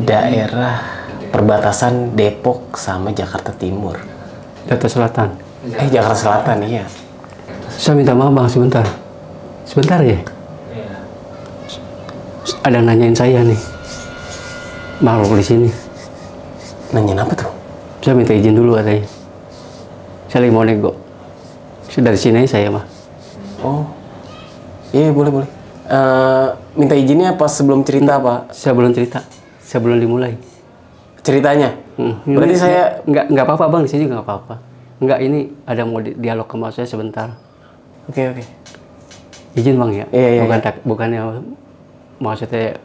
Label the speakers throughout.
Speaker 1: daerah perbatasan Depok sama Jakarta Timur.
Speaker 2: Jakarta Selatan.
Speaker 1: Jakarta Selatan, iya.
Speaker 2: Saya minta maaf bang, sebentar. Sebentar ya. Ada nanyain saya nih. Makhluk di sini.
Speaker 1: Nanyain apa tuh?
Speaker 2: Saya minta izin dulu katanya. Saya lagi mau nego. Saya dari sini aja saya mah.
Speaker 1: Oh, iya boleh. Minta izinnya pas sebelum cerita Pak?
Speaker 2: Saya belum cerita. Saya belum dimulai.
Speaker 1: Ceritanya? Berarti saya
Speaker 2: nggak apa-apa bang, di sini nggak apa-apa. Nggak, ini ada mau dialog sama saya sebentar.
Speaker 1: Oke.
Speaker 2: Izin bang ya?
Speaker 1: Iya.
Speaker 2: Bukannya maksudnya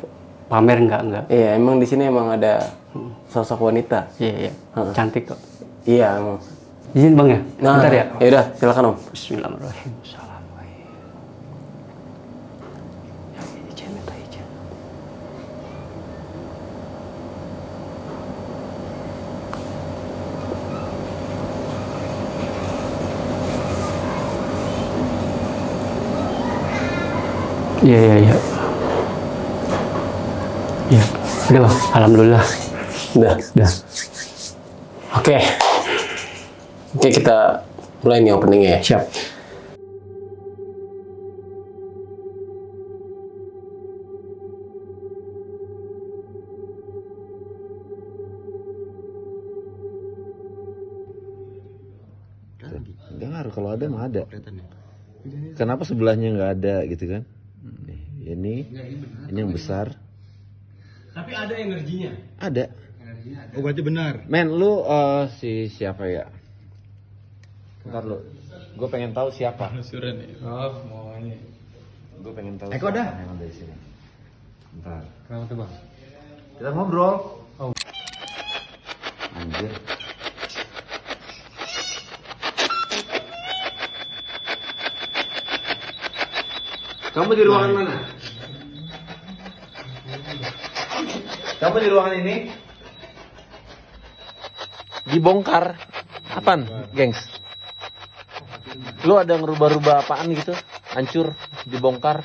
Speaker 2: pamer, enggak.
Speaker 1: Iya, emang di sini emang ada sosok wanita.
Speaker 2: Iya. Cantik kok.
Speaker 1: Iya, emang.
Speaker 2: Izin bang ya?
Speaker 1: Nah,
Speaker 2: bentar ya?
Speaker 1: Ya udah, silakan Om.
Speaker 2: Bismillahirrahmanirrahim. Iya. Iya. Udah bang, alhamdulillah.
Speaker 1: Udah. Oke, kita mulai nih openingnya ya.
Speaker 2: Siap.
Speaker 3: Enggak ngaruh, kalau ada mah ada. Kenapa sebelahnya nggak ada gitu kan? Ini yang besar.
Speaker 4: Tapi ada energinya.
Speaker 3: Ada.
Speaker 4: Oh berarti benar.
Speaker 3: Men, lu siapa ya? Bentar lu. Gue pengen tahu siapa.
Speaker 4: Suran nih. Oh mau ini.
Speaker 3: Gue pengen tahu.
Speaker 4: Eko dah.
Speaker 3: Yang ada di sini. Bentar.
Speaker 4: Kenapa tuh bang?
Speaker 3: Kita ngobrol.
Speaker 4: Oh.
Speaker 3: Anjir. Kamu di ruangan mana? Kamu di ruangan ini? Dibongkar. Apaan, gengs? Lu ada ngerubah-rubah apaan gitu? Hancur, dibongkar.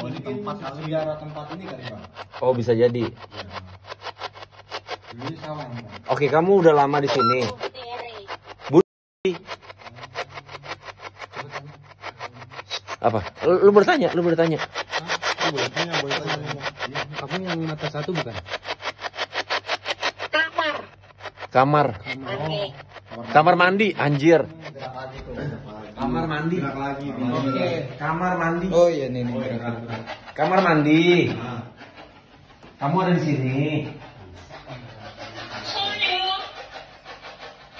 Speaker 4: Oh ini tempat sejarah tempat ini kan bang?
Speaker 3: Oh, bisa jadi.
Speaker 4: Ini sawah bang.
Speaker 3: Oke, kamu udah lama di sini. Apa? Lu bertanya.
Speaker 4: Boleh tanya. Kamu yang mata satu bukan?
Speaker 3: Kamar mandi, anjir. Kamar mandi.
Speaker 4: Oke.
Speaker 3: Kamar mandi.
Speaker 4: Oh iya nih.
Speaker 3: Kamar mandi. Kamu ada di sini.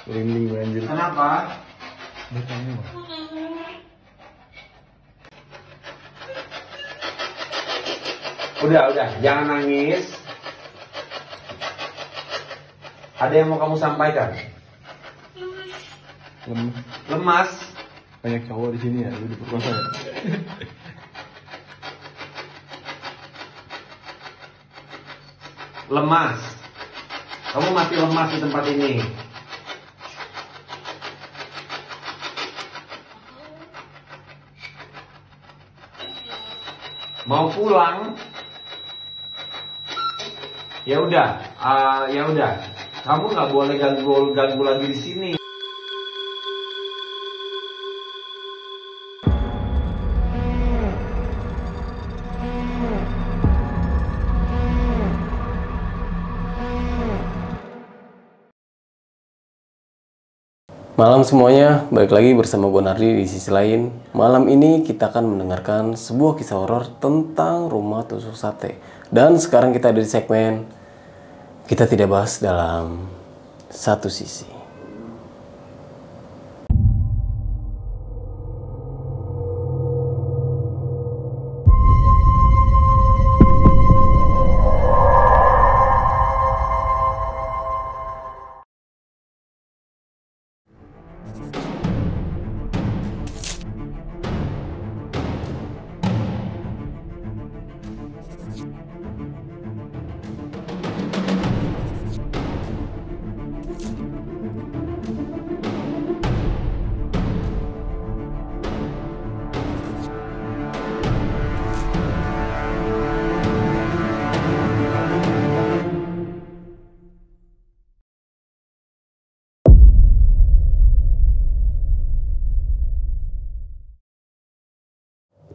Speaker 4: Merinding anjir.
Speaker 3: Kenapa? Udah, jangan nangis. Ada yang mau kamu sampaikan? Lemas.
Speaker 4: Banyak cowok di sini ya, lu diperkosa ya.
Speaker 3: Lemas. Kamu masih lemas di tempat ini. Mau pulang? Ya udah. Kamu nggak boleh ganggu lagi di sini.
Speaker 1: Malam semuanya, balik lagi bersama gue Nardi di sisi lain. Malam ini kita akan mendengarkan sebuah kisah horor tentang rumah tusuk sate. Dan sekarang kita ada di segmen Kita Tidak Bahas Dalam Satu Sisi.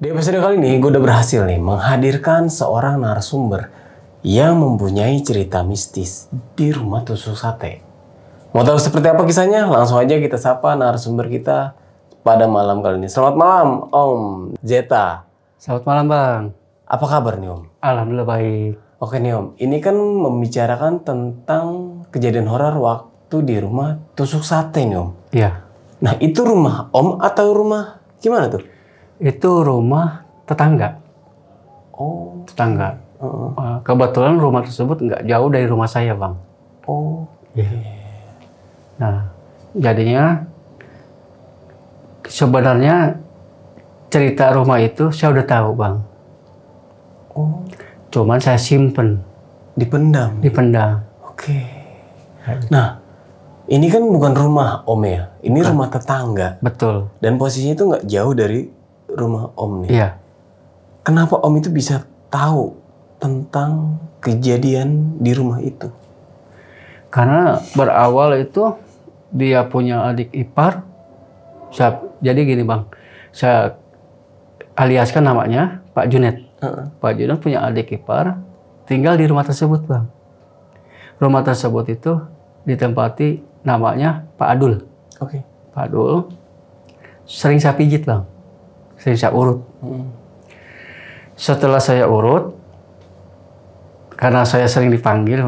Speaker 1: Di episode kali ini gue udah berhasil nih menghadirkan seorang narasumber yang mempunyai cerita mistis di rumah tusuk sate. Mau tahu seperti apa kisahnya? Langsung aja kita sapa narasumber kita pada malam kali ini. Selamat malam Om Zeta.
Speaker 2: Selamat malam Bang.
Speaker 1: Apa kabar nih Om?
Speaker 2: Alhamdulillah baik.
Speaker 1: Oke nih Om, ini kan membicarakan tentang kejadian horor waktu di rumah tusuk sate nih Om.
Speaker 2: Iya.
Speaker 1: Nah itu rumah Om atau rumah gimana tuh?
Speaker 2: Itu rumah tetangga.
Speaker 1: Oh,
Speaker 2: Tetangga. Kebetulan rumah tersebut nggak jauh dari rumah saya Bang.
Speaker 1: oh,
Speaker 2: Nah, jadinya sebenarnya cerita rumah itu saya udah tahu Bang.
Speaker 1: oh,
Speaker 2: Cuman saya simpen,
Speaker 1: dipendam.
Speaker 2: dipendam.
Speaker 1: Oke. Nah, ini kan bukan rumah Om ya, ini rumah tetangga.
Speaker 2: Betul.
Speaker 1: Dan posisinya itu nggak jauh dari rumah Om nih.
Speaker 2: Iya.
Speaker 1: Kenapa Om itu bisa tahu tentang kejadian di rumah itu?
Speaker 2: Karena berawal itu dia punya adik ipar. Jadi gini Bang, saya aliaskan namanya Pak Junet. Pak Junet punya adik ipar, tinggal di rumah tersebut Bang. Rumah tersebut itu ditempati namanya Pak Adul.
Speaker 1: Oke.
Speaker 2: Pak Adul sering saya pijit Bang, sering saya urut. Setelah saya urut, karena saya sering dipanggil,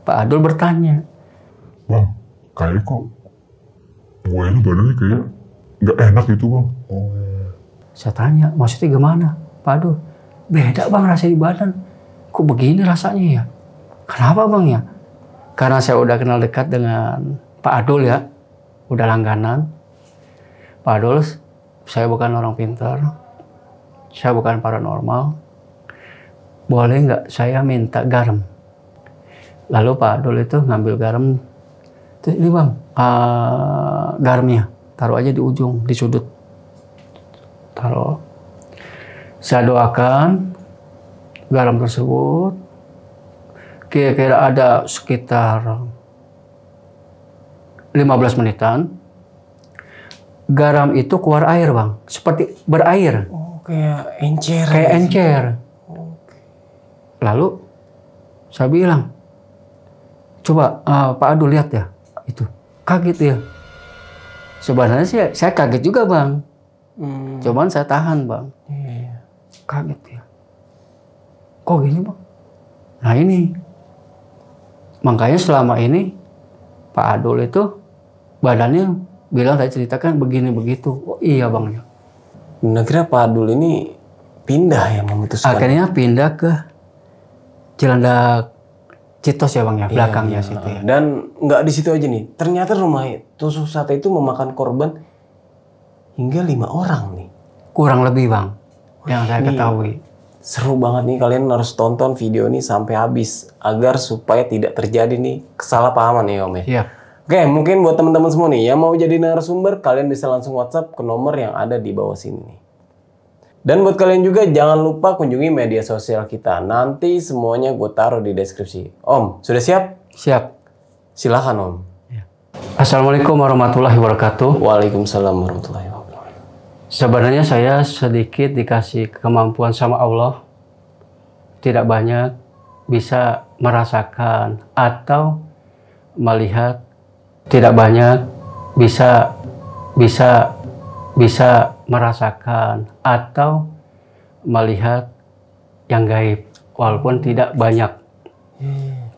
Speaker 2: Pak Adul bertanya,
Speaker 5: Bang, kayak kok buahnya badannya kayak nggak enak gitu bang. Oh.
Speaker 2: saya tanya, maksudnya gimana? Pak Adul, beda Bang rasanya di badan. Kok begini rasanya ya? Kenapa Bang ya? Karena saya udah kenal dekat dengan Pak Adul ya, udah langganan. Pak Adul, saya bukan orang pintar, saya bukan paranormal. Boleh nggak saya minta garam? Lalu Pak Adul itu ngambil garam. Terus ini Bang, garamnya taruh aja di ujung, di sudut. Taruh. Saya doakan garam tersebut. Kira-kira ada sekitar 15 menitan. Garam itu keluar air Bang, seperti berair.
Speaker 1: Oh, kayak encer.
Speaker 2: Kayak encer. Lalu saya bilang, coba Pak Adul lihat ya, itu kaget ya. Sebenarnya sih saya kaget juga Bang, cuman saya tahan Bang.
Speaker 1: Iya.
Speaker 2: Kaget ya. Kok gini Bang? Nah ini, makanya selama ini Pak Adul itu badannya bilang saya ceritakan begini begitu. Oh iya Bang ya.
Speaker 1: Nah kira Pak Adul ini pindah ya memutuskan.
Speaker 2: Akhirnya pindah ke Cilandak Citos ya Bang ya, belakangnya situ ya.
Speaker 1: Dan nggak di situ aja nih. Ternyata rumah tusuk sate itu memakan korban hingga 5 orang nih.
Speaker 2: Kurang lebih Bang, yang saya
Speaker 1: Ini
Speaker 2: ketahui.
Speaker 1: Seru banget nih, kalian harus tonton video ini sampai habis agar supaya tidak terjadi nih kesalahpahaman ya Om ya.
Speaker 2: Iya.
Speaker 1: Oke, mungkin buat teman-teman semua nih yang mau jadi narasumber, kalian bisa langsung WhatsApp ke nomor yang ada di bawah sini nih. Dan buat kalian juga jangan lupa kunjungi media sosial kita. Nanti semuanya gue taruh di deskripsi. Om, sudah siap?
Speaker 2: Siap.
Speaker 1: Silakan Om.
Speaker 2: Assalamualaikum warahmatullahi wabarakatuh.
Speaker 1: Waalaikumsalam warahmatullahi wabarakatuh.
Speaker 2: Sebenarnya saya sedikit dikasih kemampuan sama Allah. Tidak banyak bisa merasakan atau melihat. Tidak banyak bisa merasakan atau melihat yang gaib, walaupun tidak banyak.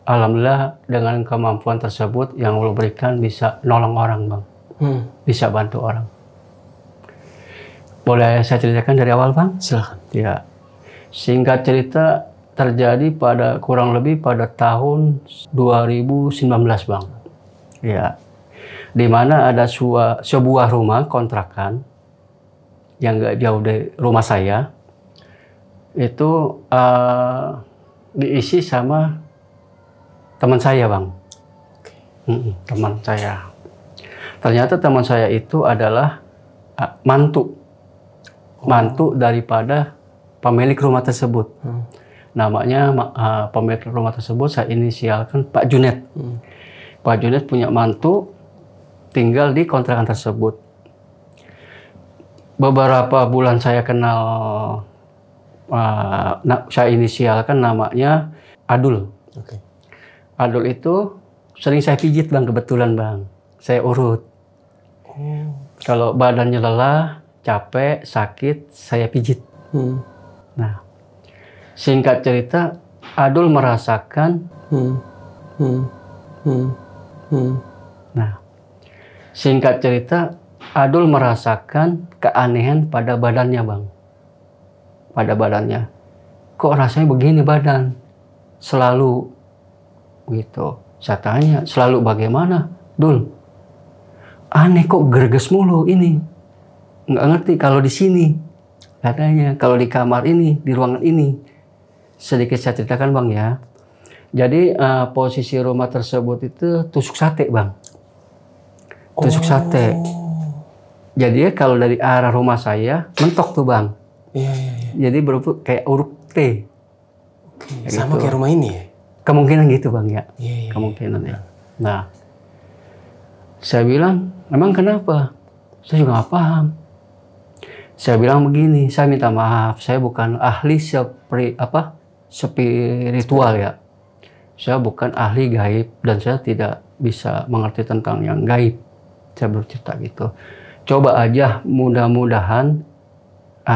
Speaker 2: Alhamdulillah dengan kemampuan tersebut yang Allah berikan bisa nolong orang Bang, bisa bantu orang. Boleh saya ceritakan dari awal Bang?
Speaker 1: Silakan.
Speaker 2: Ya, singkat cerita terjadi pada kurang lebih pada tahun 2019 Bang. Ya, di mana ada sebuah rumah kontrakan yang nggak jauh dari rumah saya, itu diisi sama teman saya Bang. Teman saya. Ternyata teman saya itu adalah mantu daripada pemilik rumah tersebut. Namanya pemilik rumah tersebut saya inisialkan Pak Junet. Pak Junet punya mantu tinggal di kontrakan tersebut. beberapa bulan saya kenal, saya inisialkan namanya Adul.
Speaker 1: Oke.
Speaker 2: Adul itu sering saya pijit bang, kebetulan bang. Saya urut. Kalau badannya lelah, capek, sakit, saya pijit. Nah, singkat cerita, Adul merasakan. Nah, singkat cerita, Adul merasakan keanehan pada badannya bang. Pada badannya. Kok rasanya begini badan? Selalu gitu. Saya tanya, selalu bagaimana? Dul, aneh kok gerges mulu ini. Nggak ngerti kalau di sini. Katanya, kalau di kamar ini, di ruangan ini. Sedikit saya ceritakan bang ya. Jadi posisi rumah tersebut itu tusuk sate bang. Tusuk sate. Jadi kalau dari arah rumah saya, mentok tuh bang.
Speaker 1: Iya.
Speaker 2: Jadi berupa kayak uruk T.
Speaker 1: Sama
Speaker 2: Gitu.
Speaker 1: kayak rumah ini ya?
Speaker 2: Kemungkinan gitu bang ya.
Speaker 1: Iya.
Speaker 2: Kemungkinan ya. Nah, saya bilang, emang kenapa? Saya juga nggak paham. Saya bilang begini, saya minta maaf, saya bukan ahli spiritual ya. Saya bukan ahli gaib dan saya tidak bisa mengerti tentang yang gaib. Saya bercerita gitu. Coba aja, mudah-mudahan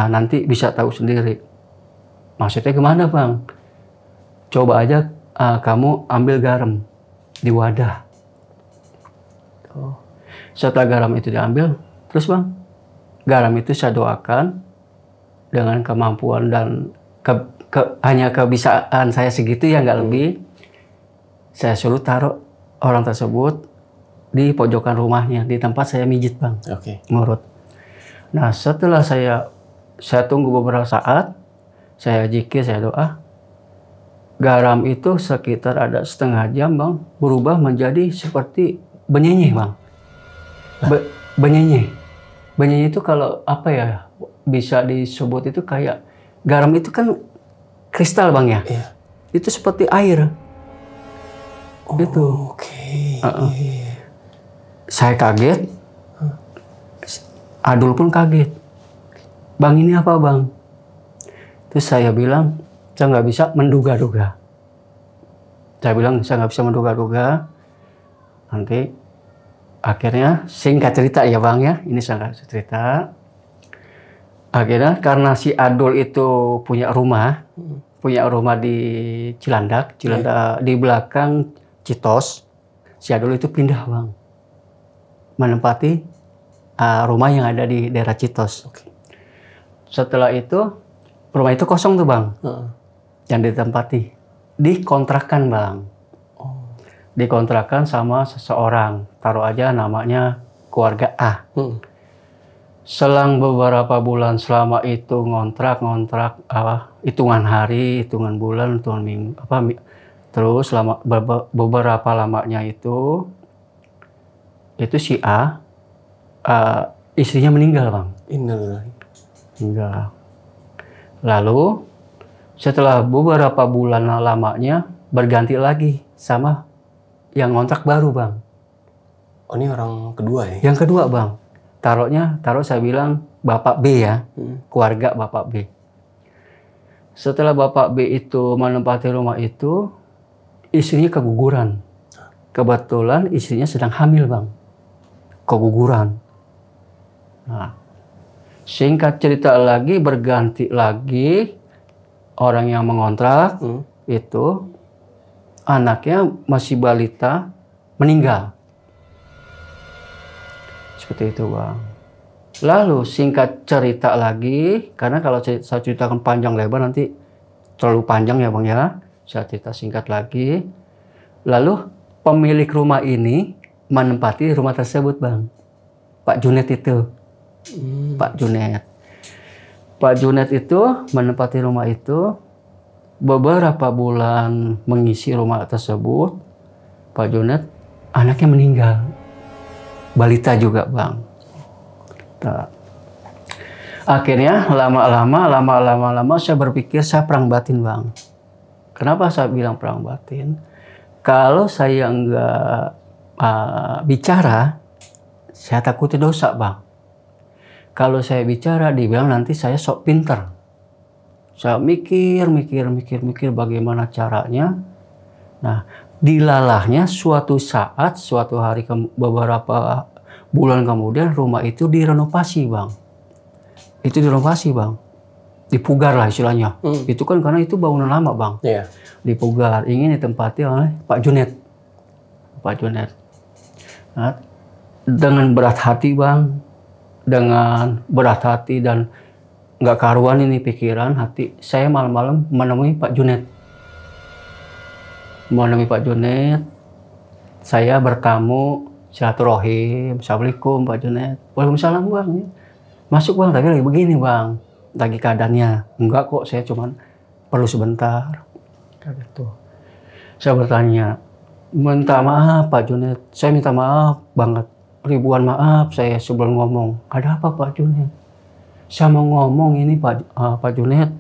Speaker 2: nanti bisa tahu sendiri. Maksudnya gimana bang? Coba aja kamu ambil garam di wadah. Setelah garam itu diambil, terus bang, garam itu saya doakan dengan kemampuan dan hanya kebiasaan saya segitu ya, nggak lebih. Saya suruh taruh orang tersebut di pojokan rumahnya, di tempat saya mijit bang.
Speaker 1: Oke.
Speaker 2: Ngurut. Nah setelah saya tunggu beberapa saat, saya zikir, saya doa. Garam itu sekitar ada setengah jam bang, berubah menjadi seperti benyenyeh bang. Benyenyeh. Benyenyeh itu kalau apa ya, bisa disebut itu kayak, garam itu kan kristal bang ya.
Speaker 1: Iya.
Speaker 2: Itu seperti air. Gitu.
Speaker 1: Oke.
Speaker 2: Saya kaget. Adul pun kaget. Bang ini apa bang? Terus saya bilang, saya nggak bisa menduga-duga. Saya bilang, saya nggak bisa menduga-duga. Nanti akhirnya singkat cerita ya bang ya, ini singkat cerita. Akhirnya karena si Adul itu punya rumah di Cilandak di belakang Citos. Si Adul itu pindah bang, menempati rumah yang ada di daerah Citos. Setelah itu rumah itu kosong tuh bang, yang ditempati, dikontrakan bang. Dikontrakan sama seseorang, taruh aja namanya keluarga A. Selang beberapa bulan, selama itu ngontrak hitungan hari, hitungan bulan, hitungan minggu, terus selama beberapa lamanya itu si A, istrinya meninggal bang.
Speaker 1: Innalillahi.
Speaker 2: Meninggal. Lalu setelah beberapa bulan lamanya berganti lagi sama yang ngontrak baru bang.
Speaker 1: Oh ini orang kedua ya?
Speaker 2: Yang kedua bang, taruh saya bilang Bapak B ya, keluarga Bapak B. Setelah Bapak B itu menempati rumah itu, istrinya keguguran. Kebetulan istrinya sedang hamil bang, keguguran. Nah, singkat cerita lagi, berganti lagi orang yang mengontrak itu, anaknya masih balita, meninggal. Seperti itu bang. Lalu singkat cerita lagi, karena kalau saya ceritakan panjang lebar nanti terlalu panjang ya bang ya. Saya cerita singkat lagi. Lalu pemilik rumah ini menempati rumah tersebut bang. Pak Junet itu. Pak Junet. Pak Junet itu menempati rumah itu. Beberapa bulan mengisi rumah tersebut, Pak Junet anaknya meninggal. Balita juga bang. Nah, akhirnya lama-lama saya berpikir saya perang batin bang. Kenapa saya bilang perang batin? Kalau saya nggak bicara, saya takutnya dosa bang. Kalau saya bicara, dibilang nanti saya sok pinter. Saya mikir bagaimana caranya. Nah, dilalahnya suatu saat, suatu hari, beberapa bulan kemudian rumah itu direnovasi, Bang. Itu direnovasi, Bang. Dipugar lah istilahnya. Itu kan karena itu bangunan lama, Bang.
Speaker 1: Iya.
Speaker 2: Dipugar, ingin ditempati oleh Pak Junet. Pak Junet. Nah, dengan berat hati, Bang. Dengan berat hati dan nggak karuan ini pikiran, hati. Saya malam-malam menemui Pak Junet. Menemui Pak Junet. Saya bertamu, silaturahim. Assalamualaikum Pak Junet. Waalaikumsalam, Bang. Masuk, Bang, tapi lagi begini, Bang. Lagi keadaannya. Enggak kok, saya cuman perlu sebentar. Kayak gitu. Saya bertanya, minta maaf Pak Junet. Saya minta maaf banget. Ribuan maaf saya sebelum ngomong. Ada apa Pak Junet? Saya mau ngomong ini Pak Junet.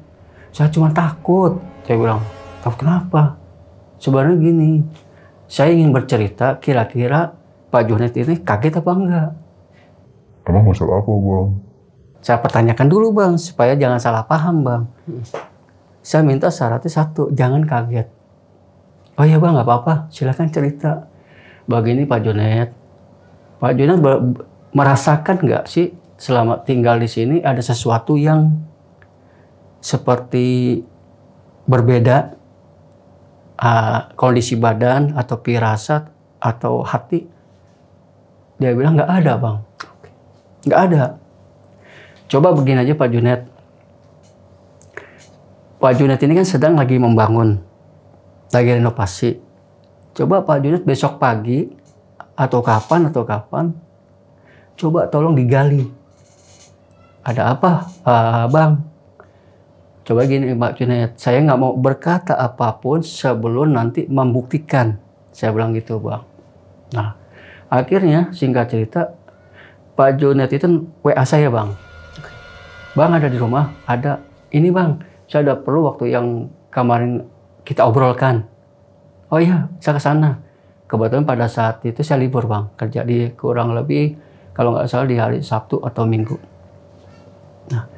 Speaker 2: Saya cuma takut. Saya bilang, takut kenapa? Sebenarnya gini, saya ingin bercerita kira-kira Pak Junet ini kaget apa enggak?
Speaker 5: Emang masalah apa, Bang?
Speaker 2: Saya pertanyakan dulu, Bang, supaya jangan salah paham, Bang. Saya minta syaratnya satu, jangan kaget. Oh iya, Bang, nggak apa-apa, silakan cerita. Begini Pak Junet. Pak Junet merasakan nggak sih selama tinggal di sini ada sesuatu yang seperti berbeda, kondisi badan atau firasat atau hati? Dia bilang nggak ada, Bang. Nggak ada. Coba begini aja Pak Junet. Pak Junet ini kan sedang lagi membangun, lagi renovasi. Coba Pak Junet besok pagi atau kapan, coba tolong digali. Ada apa, Bang? Coba gini Pak Junet, saya nggak mau berkata apapun sebelum nanti membuktikan. Saya bilang gitu, Bang. Nah, akhirnya singkat cerita, Pak Junet itu WA saya, Bang. Bang, ada di rumah? Ada. Ini, Bang, saya ada perlu waktu yang kemarin kita obrolkan. Oh iya, saya ke sana. Kebetulan pada saat itu saya libur, Bang. Kerja di kurang lebih, kalau nggak salah di hari Sabtu atau Minggu. Nah,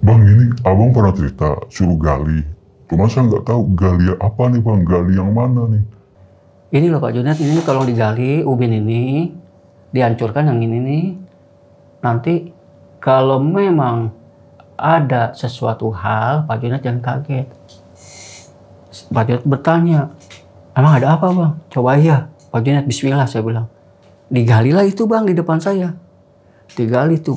Speaker 5: Bang, ini abang pernah cerita suruh gali. Cuma saya nggak tahu gali apa nih, Bang. Gali yang mana nih?
Speaker 2: ini loh Pak Junet, ini kalau digali ubin ini, dihancurkan yang ini nih. Nanti kalau memang ada sesuatu hal, Pak Junet jangan kaget. Pak Junet bertanya, emang ada apa, Bang? Coba ya, Pak Junet, bismillah, saya bilang. Digalilah itu, Bang, di depan saya. Digali itu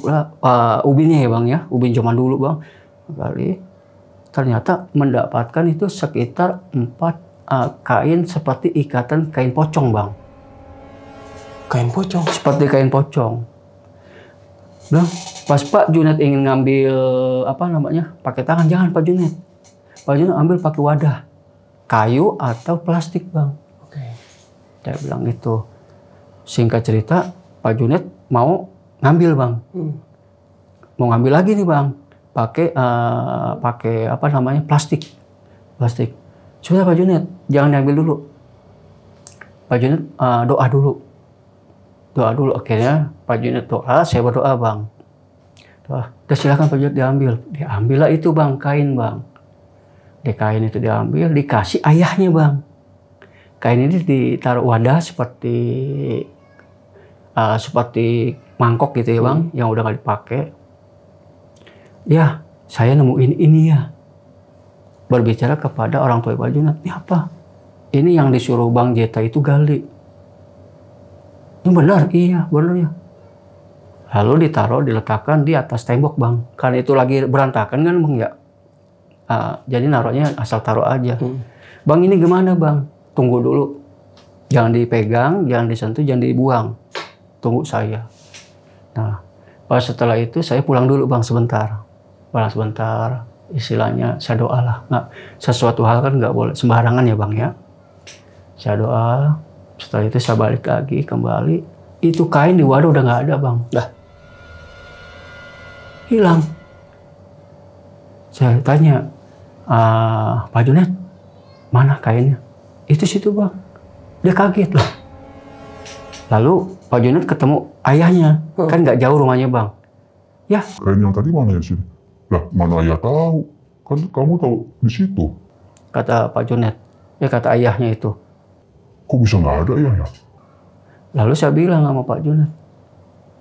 Speaker 2: ubinnya ya, Bang, ya. Ubin zaman dulu, Bang. Gali. Ternyata mendapatkan itu sekitar 4 kain seperti ikatan kain pocong, Bang.
Speaker 1: Kain pocong?
Speaker 2: Seperti kain pocong. Nah, pas Pak Junet ingin ngambil pakai tangan, jangan Pak Junet. Pak Junet ambil pakai wadah, kayu atau plastik, Bang.
Speaker 1: Oke.
Speaker 2: Saya bilang gitu. Singkat cerita, Pak Junet mau ngambil, Bang. Mau ngambil lagi nih, Bang. Pakai plastik. Sudah Pak Junet, jangan diambil dulu. Pak Junet doa dulu. Akhirnya Pak Junet doa, saya berdoa, Bang. Doa. Udah silakan Pak Junet diambil. Diambillah itu, Bang, kain, Bang. Di kain itu diambil, dikasih ayahnya, Bang. Kain ini ditaruh wadah seperti mangkok gitu ya, Bang, yang udah nggak dipakai. Ya, saya nemuin ini ya. Berbicara kepada orang tua Pak Junet, ini apa? Ini yang disuruh Bang Jeta itu gali. Ini benar? Iya, benar ya. Lalu diletakkan di atas tembok, Bang. Karena itu lagi berantakan kan, Bang, ya. Jadi naruhnya asal taruh aja. Bang, ini gimana, Bang? Tunggu dulu. Jangan dipegang, jangan disentuh, jangan dibuang. Tunggu saya. Nah, pas setelah itu saya pulang dulu, Bang, sebentar. Pulang sebentar. Istilahnya saya doa lah. Nggak, sesuatu hal kan nggak boleh sembarangan ya, Bang, ya. Saya doa. Setelah itu saya balik lagi, kembali. Itu kain di wadah udah nggak ada, Bang.
Speaker 1: Dah.
Speaker 2: Hilang. Saya tanya, Pak Junet, mana kainnya? Itu situ, Bang. Dia kaget lah. Lalu Pak Junet ketemu ayahnya. Kan nggak jauh rumahnya, Bang. Ya.
Speaker 5: Kain yang tadi mana yang sini? Lah, mana ayah tahu? Kan kamu tahu di situ.
Speaker 2: Kata Pak Junet. Ya kata ayahnya itu.
Speaker 5: Kok bisa nggak ada ya?
Speaker 2: Lalu saya bilang sama Pak Junet,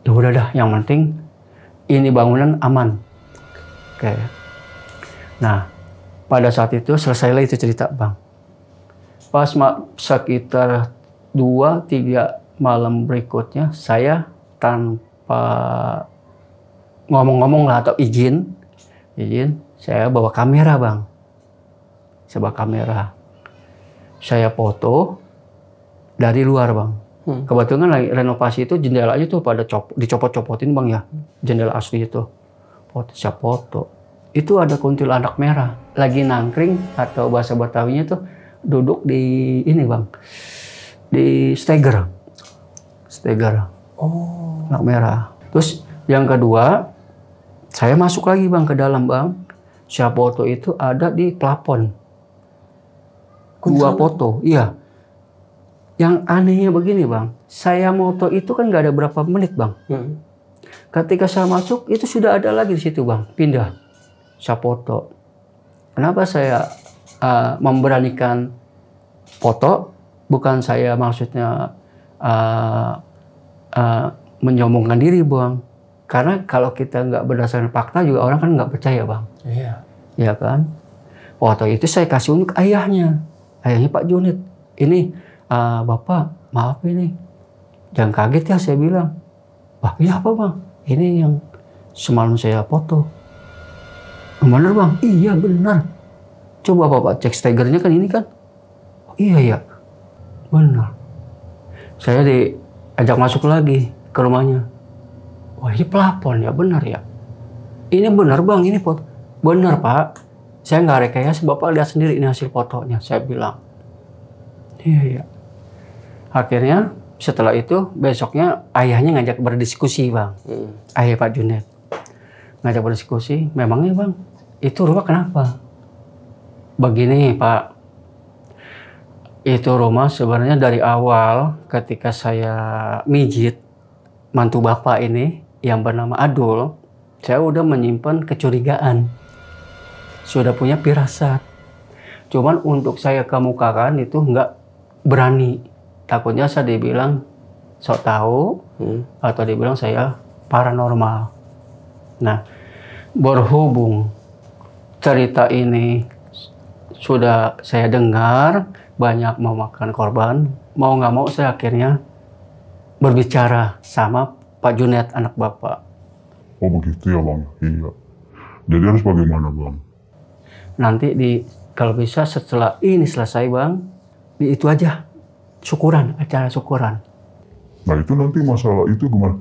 Speaker 2: ya udah dah, yang penting ini bangunan aman. Oke. Nah, pada saat itu selesailah itu cerita, Bang. Pas sekitar 2-3 malam berikutnya, saya tanpa ngomong-ngomong lah atau izin, saya bawa kamera, Bang. Saya bawa kamera. Saya foto dari luar, Bang. Kebetulan lagi renovasi itu jendelanya tuh pada dicopot-copotin, Bang, ya. Jendela asli itu. Saya foto. Itu ada kuntilanak merah. Lagi nangkring atau bahasa Betawinya tuh duduk di ini, Bang. Di steger. Oh. Anak merah. Terus yang kedua, saya masuk lagi, Bang, ke dalam, Bang. Saya foto itu ada di plafon. 2 foto, iya. Yang anehnya begini, Bang, saya moto itu kan nggak ada berapa menit, Bang. Ketika saya masuk itu sudah ada lagi di situ, Bang, pindah. Saya foto. Kenapa saya memberanikan foto? Bukan saya maksudnya menyombongkan diri, Bang. Karena kalau kita nggak berdasarkan fakta juga orang kan nggak percaya, Bang. Iya. Iya kan? Foto itu saya kasih untuk ayahnya Pak Junet. Ini Bapak, maaf ini, jangan kaget ya, saya bilang. Wah, ini apa, Bang? Ini yang semalam saya foto. Benar, Bang? Iya, benar. Coba Bapak cek stegernya kan ini kan? Oh, iya, ya. Benar. Saya diajak masuk lagi ke rumahnya. Wah, ini plafon ya, benar ya. Ini benar, Bang, ini foto. Benar, Pak. Saya nggak rekayasa, Bapak lihat sendiri ini hasil fotonya, saya bilang. Iya, ya. Akhirnya setelah itu besoknya ayahnya ngajak berdiskusi, Bang. Ayah Pak Junet ngajak berdiskusi. Memangnya, Bang, itu rumah kenapa? Begini, Pak. Itu rumah sebenarnya dari awal ketika saya mijit mantu Bapak ini yang bernama Adul, saya udah menyimpan kecurigaan. Sudah punya firasat. Cuman untuk saya kemukakan itu nggak berani. Takutnya saya dibilang sok tahu atau dibilang saya paranormal. Nah, berhubung cerita ini sudah saya dengar banyak memakan korban, mau nggak mau saya akhirnya berbicara sama Pak Junet, anak Bapak.
Speaker 5: Oh begitu ya, Bang? Iya. Jadi harus bagaimana, Bang?
Speaker 2: Nanti kalau bisa setelah ini selesai, Bang, itu aja. Syukuran, acara syukuran.
Speaker 5: Nah itu nanti masalah itu gimana?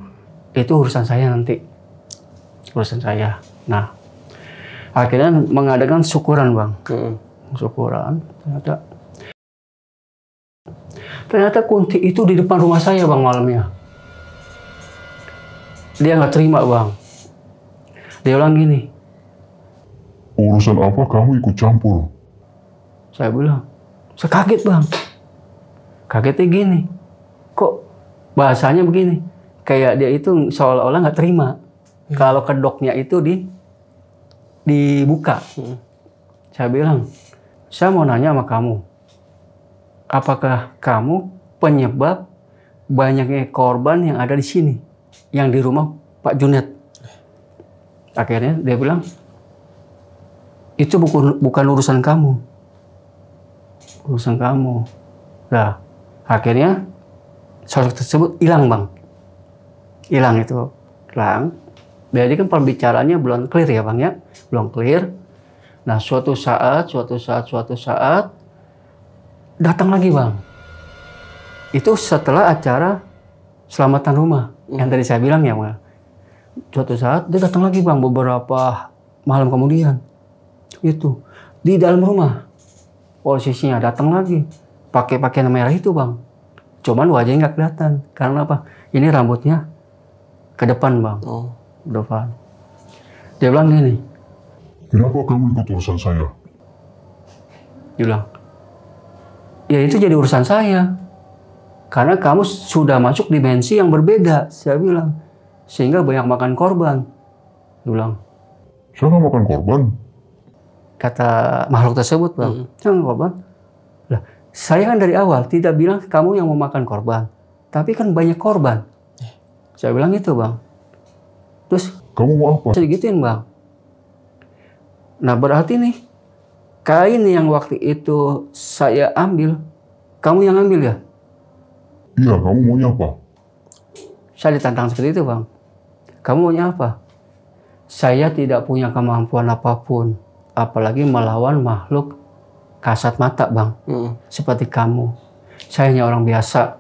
Speaker 2: Itu urusan saya nanti. Urusan saya. Nah, akhirnya mengadakan syukuran, Bang. Syukuran. Ternyata kunti itu di depan rumah saya, Bang, malamnya. Dia nggak terima, Bang. Dia bilang gini.
Speaker 5: Urusan apa kamu ikut campur?
Speaker 2: Saya bilang, saya kaget, Bang. Kagetnya gini, kok bahasanya begini, kayak dia itu seolah-olah nggak terima kalau kedoknya itu dibuka. Saya bilang, saya mau nanya sama kamu, apakah kamu penyebab banyaknya korban yang ada di sini, yang di rumah Pak Junet? Akhirnya dia bilang, itu bukan urusan kamu, urusan kamu. Nah, akhirnya sosok tersebut hilang, Bang. Hilang itu, hilang. Jadi kan pembicaraannya belum clear ya, Bang, ya. Belum clear. Nah, suatu saat datang lagi, Bang. Itu setelah acara selamatan rumah yang tadi saya bilang ya, Bang. Suatu saat dia datang lagi, Bang, beberapa malam kemudian. Itu di dalam rumah. Posisinya datang lagi. Pakai pakaian merah itu, Bang. Cuman wajahnya nggak kelihatan. Karena apa? Ini rambutnya ke depan, Bang. Oh, depan. Dia bilang gini.
Speaker 5: Kenapa kamu ikut urusan saya?
Speaker 2: Dia bilang, ya itu jadi urusan saya. Karena kamu sudah masuk dimensi yang berbeda, saya bilang. Sehingga banyak makan korban. Dia bilang,
Speaker 5: Saya nggak makan korban.
Speaker 2: kata makhluk tersebut bang, jangan korban. Lah, saya kan dari awal tidak bilang kamu yang mau makan korban, tapi kan banyak korban. Saya bilang itu bang. Terus
Speaker 5: Kamu mau apa?
Speaker 2: saya digituin bang. Nah berarti nih kain yang waktu itu saya ambil, kamu yang ambil ya?
Speaker 5: Iya, kamu maunya apa?
Speaker 2: Saya ditantang seperti itu bang. Kamu maunya apa? Saya tidak punya kemampuan apapun, apalagi melawan makhluk kasat mata bang. Seperti kamu. Saya hanya orang biasa.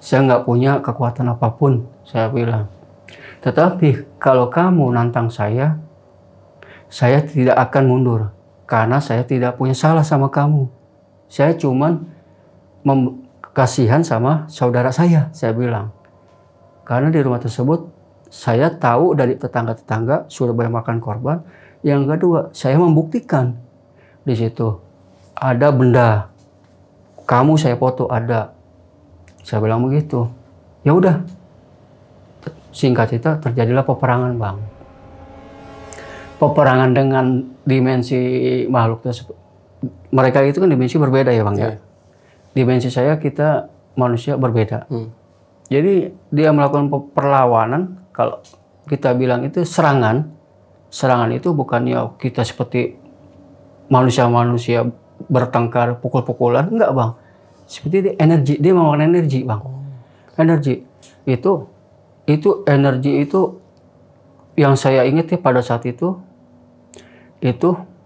Speaker 2: Saya nggak punya kekuatan apapun, saya bilang. Tetapi kalau kamu nantang saya tidak akan mundur. Karena saya tidak punya salah sama kamu. Saya cuman kasihan sama saudara saya bilang. Karena di rumah tersebut, saya tahu dari tetangga-tetangga sudah banyak makan korban. Yang kedua, saya membuktikan di situ ada benda. Kamu saya foto ada. Saya bilang begitu. Ya udah. Singkat cerita terjadilah peperangan bang. Peperangan dengan dimensi makhluk tersebut. Mereka itu kan dimensi berbeda ya bang ya. Dimensi saya kita manusia berbeda. Jadi dia melakukan perlawanan. Kalau kita bilang itu serangan. Serangan itu bukannya kita seperti manusia-manusia bertengkar pukul-pukulan. Enggak bang. Seperti dia energi. Dia memakan energi bang. Energi. Itu energi itu yang saya ingat ya pada saat itu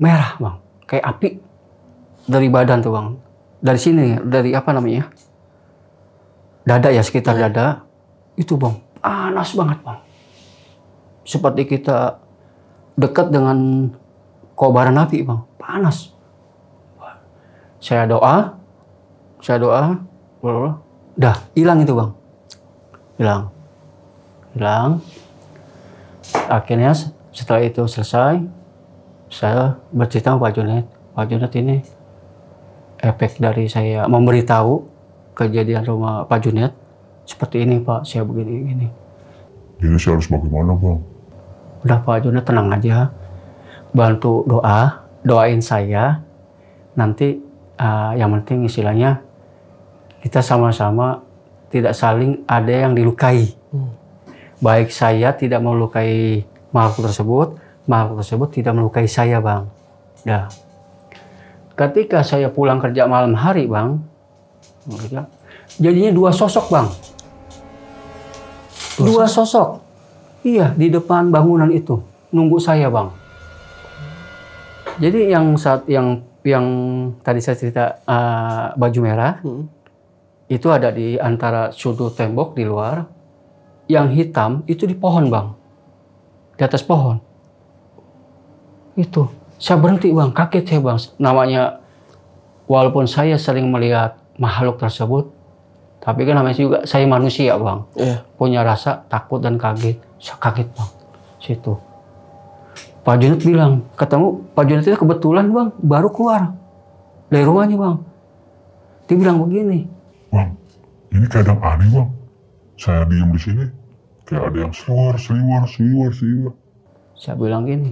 Speaker 2: merah bang. Kayak api dari badan tuh bang. Dari sini, dari apa namanya? Dada ya, sekitar dada. Itu bang, panas banget bang. Seperti kita dekat dengan kobaran api bang, panas. Saya doa, dah hilang itu bang, hilang. Akhirnya setelah itu selesai, saya bercerita sama Pak Junet. Pak Junet ini efek dari saya memberitahu kejadian rumah Pak Junet seperti ini Pak, saya begini.
Speaker 5: Jadi saya harus bagaimana bang?
Speaker 2: Udah Pak Junet tenang aja, bantu doain saya. Nanti yang penting istilahnya kita sama-sama tidak saling ada yang dilukai. Baik saya tidak melukai makhluk tersebut tidak melukai saya bang. Dah. Ketika saya pulang kerja malam hari bang, jadinya dua sosok bang. Dua sosok. Iya, di depan bangunan itu nunggu saya bang. Jadi yang tadi saya cerita baju merah itu ada di antara sudut tembok di luar. Yang hitam itu di pohon bang, di atas pohon. Itu saya berhenti bang, kaget saya bang. Namanya walaupun saya sering melihat makhluk tersebut, tapi kan namanya juga saya manusia bang, punya rasa takut dan kaget. Saya kaget bang, situ. Pak Junet bilang, ketemu Pak Junet itu kebetulan bang, baru keluar dari rumahnya bang. Dia bilang begini,
Speaker 5: Bang, ini kadang aneh bang. Saya diam di sini, kayak ada yang seliwar.
Speaker 2: Saya bilang gini,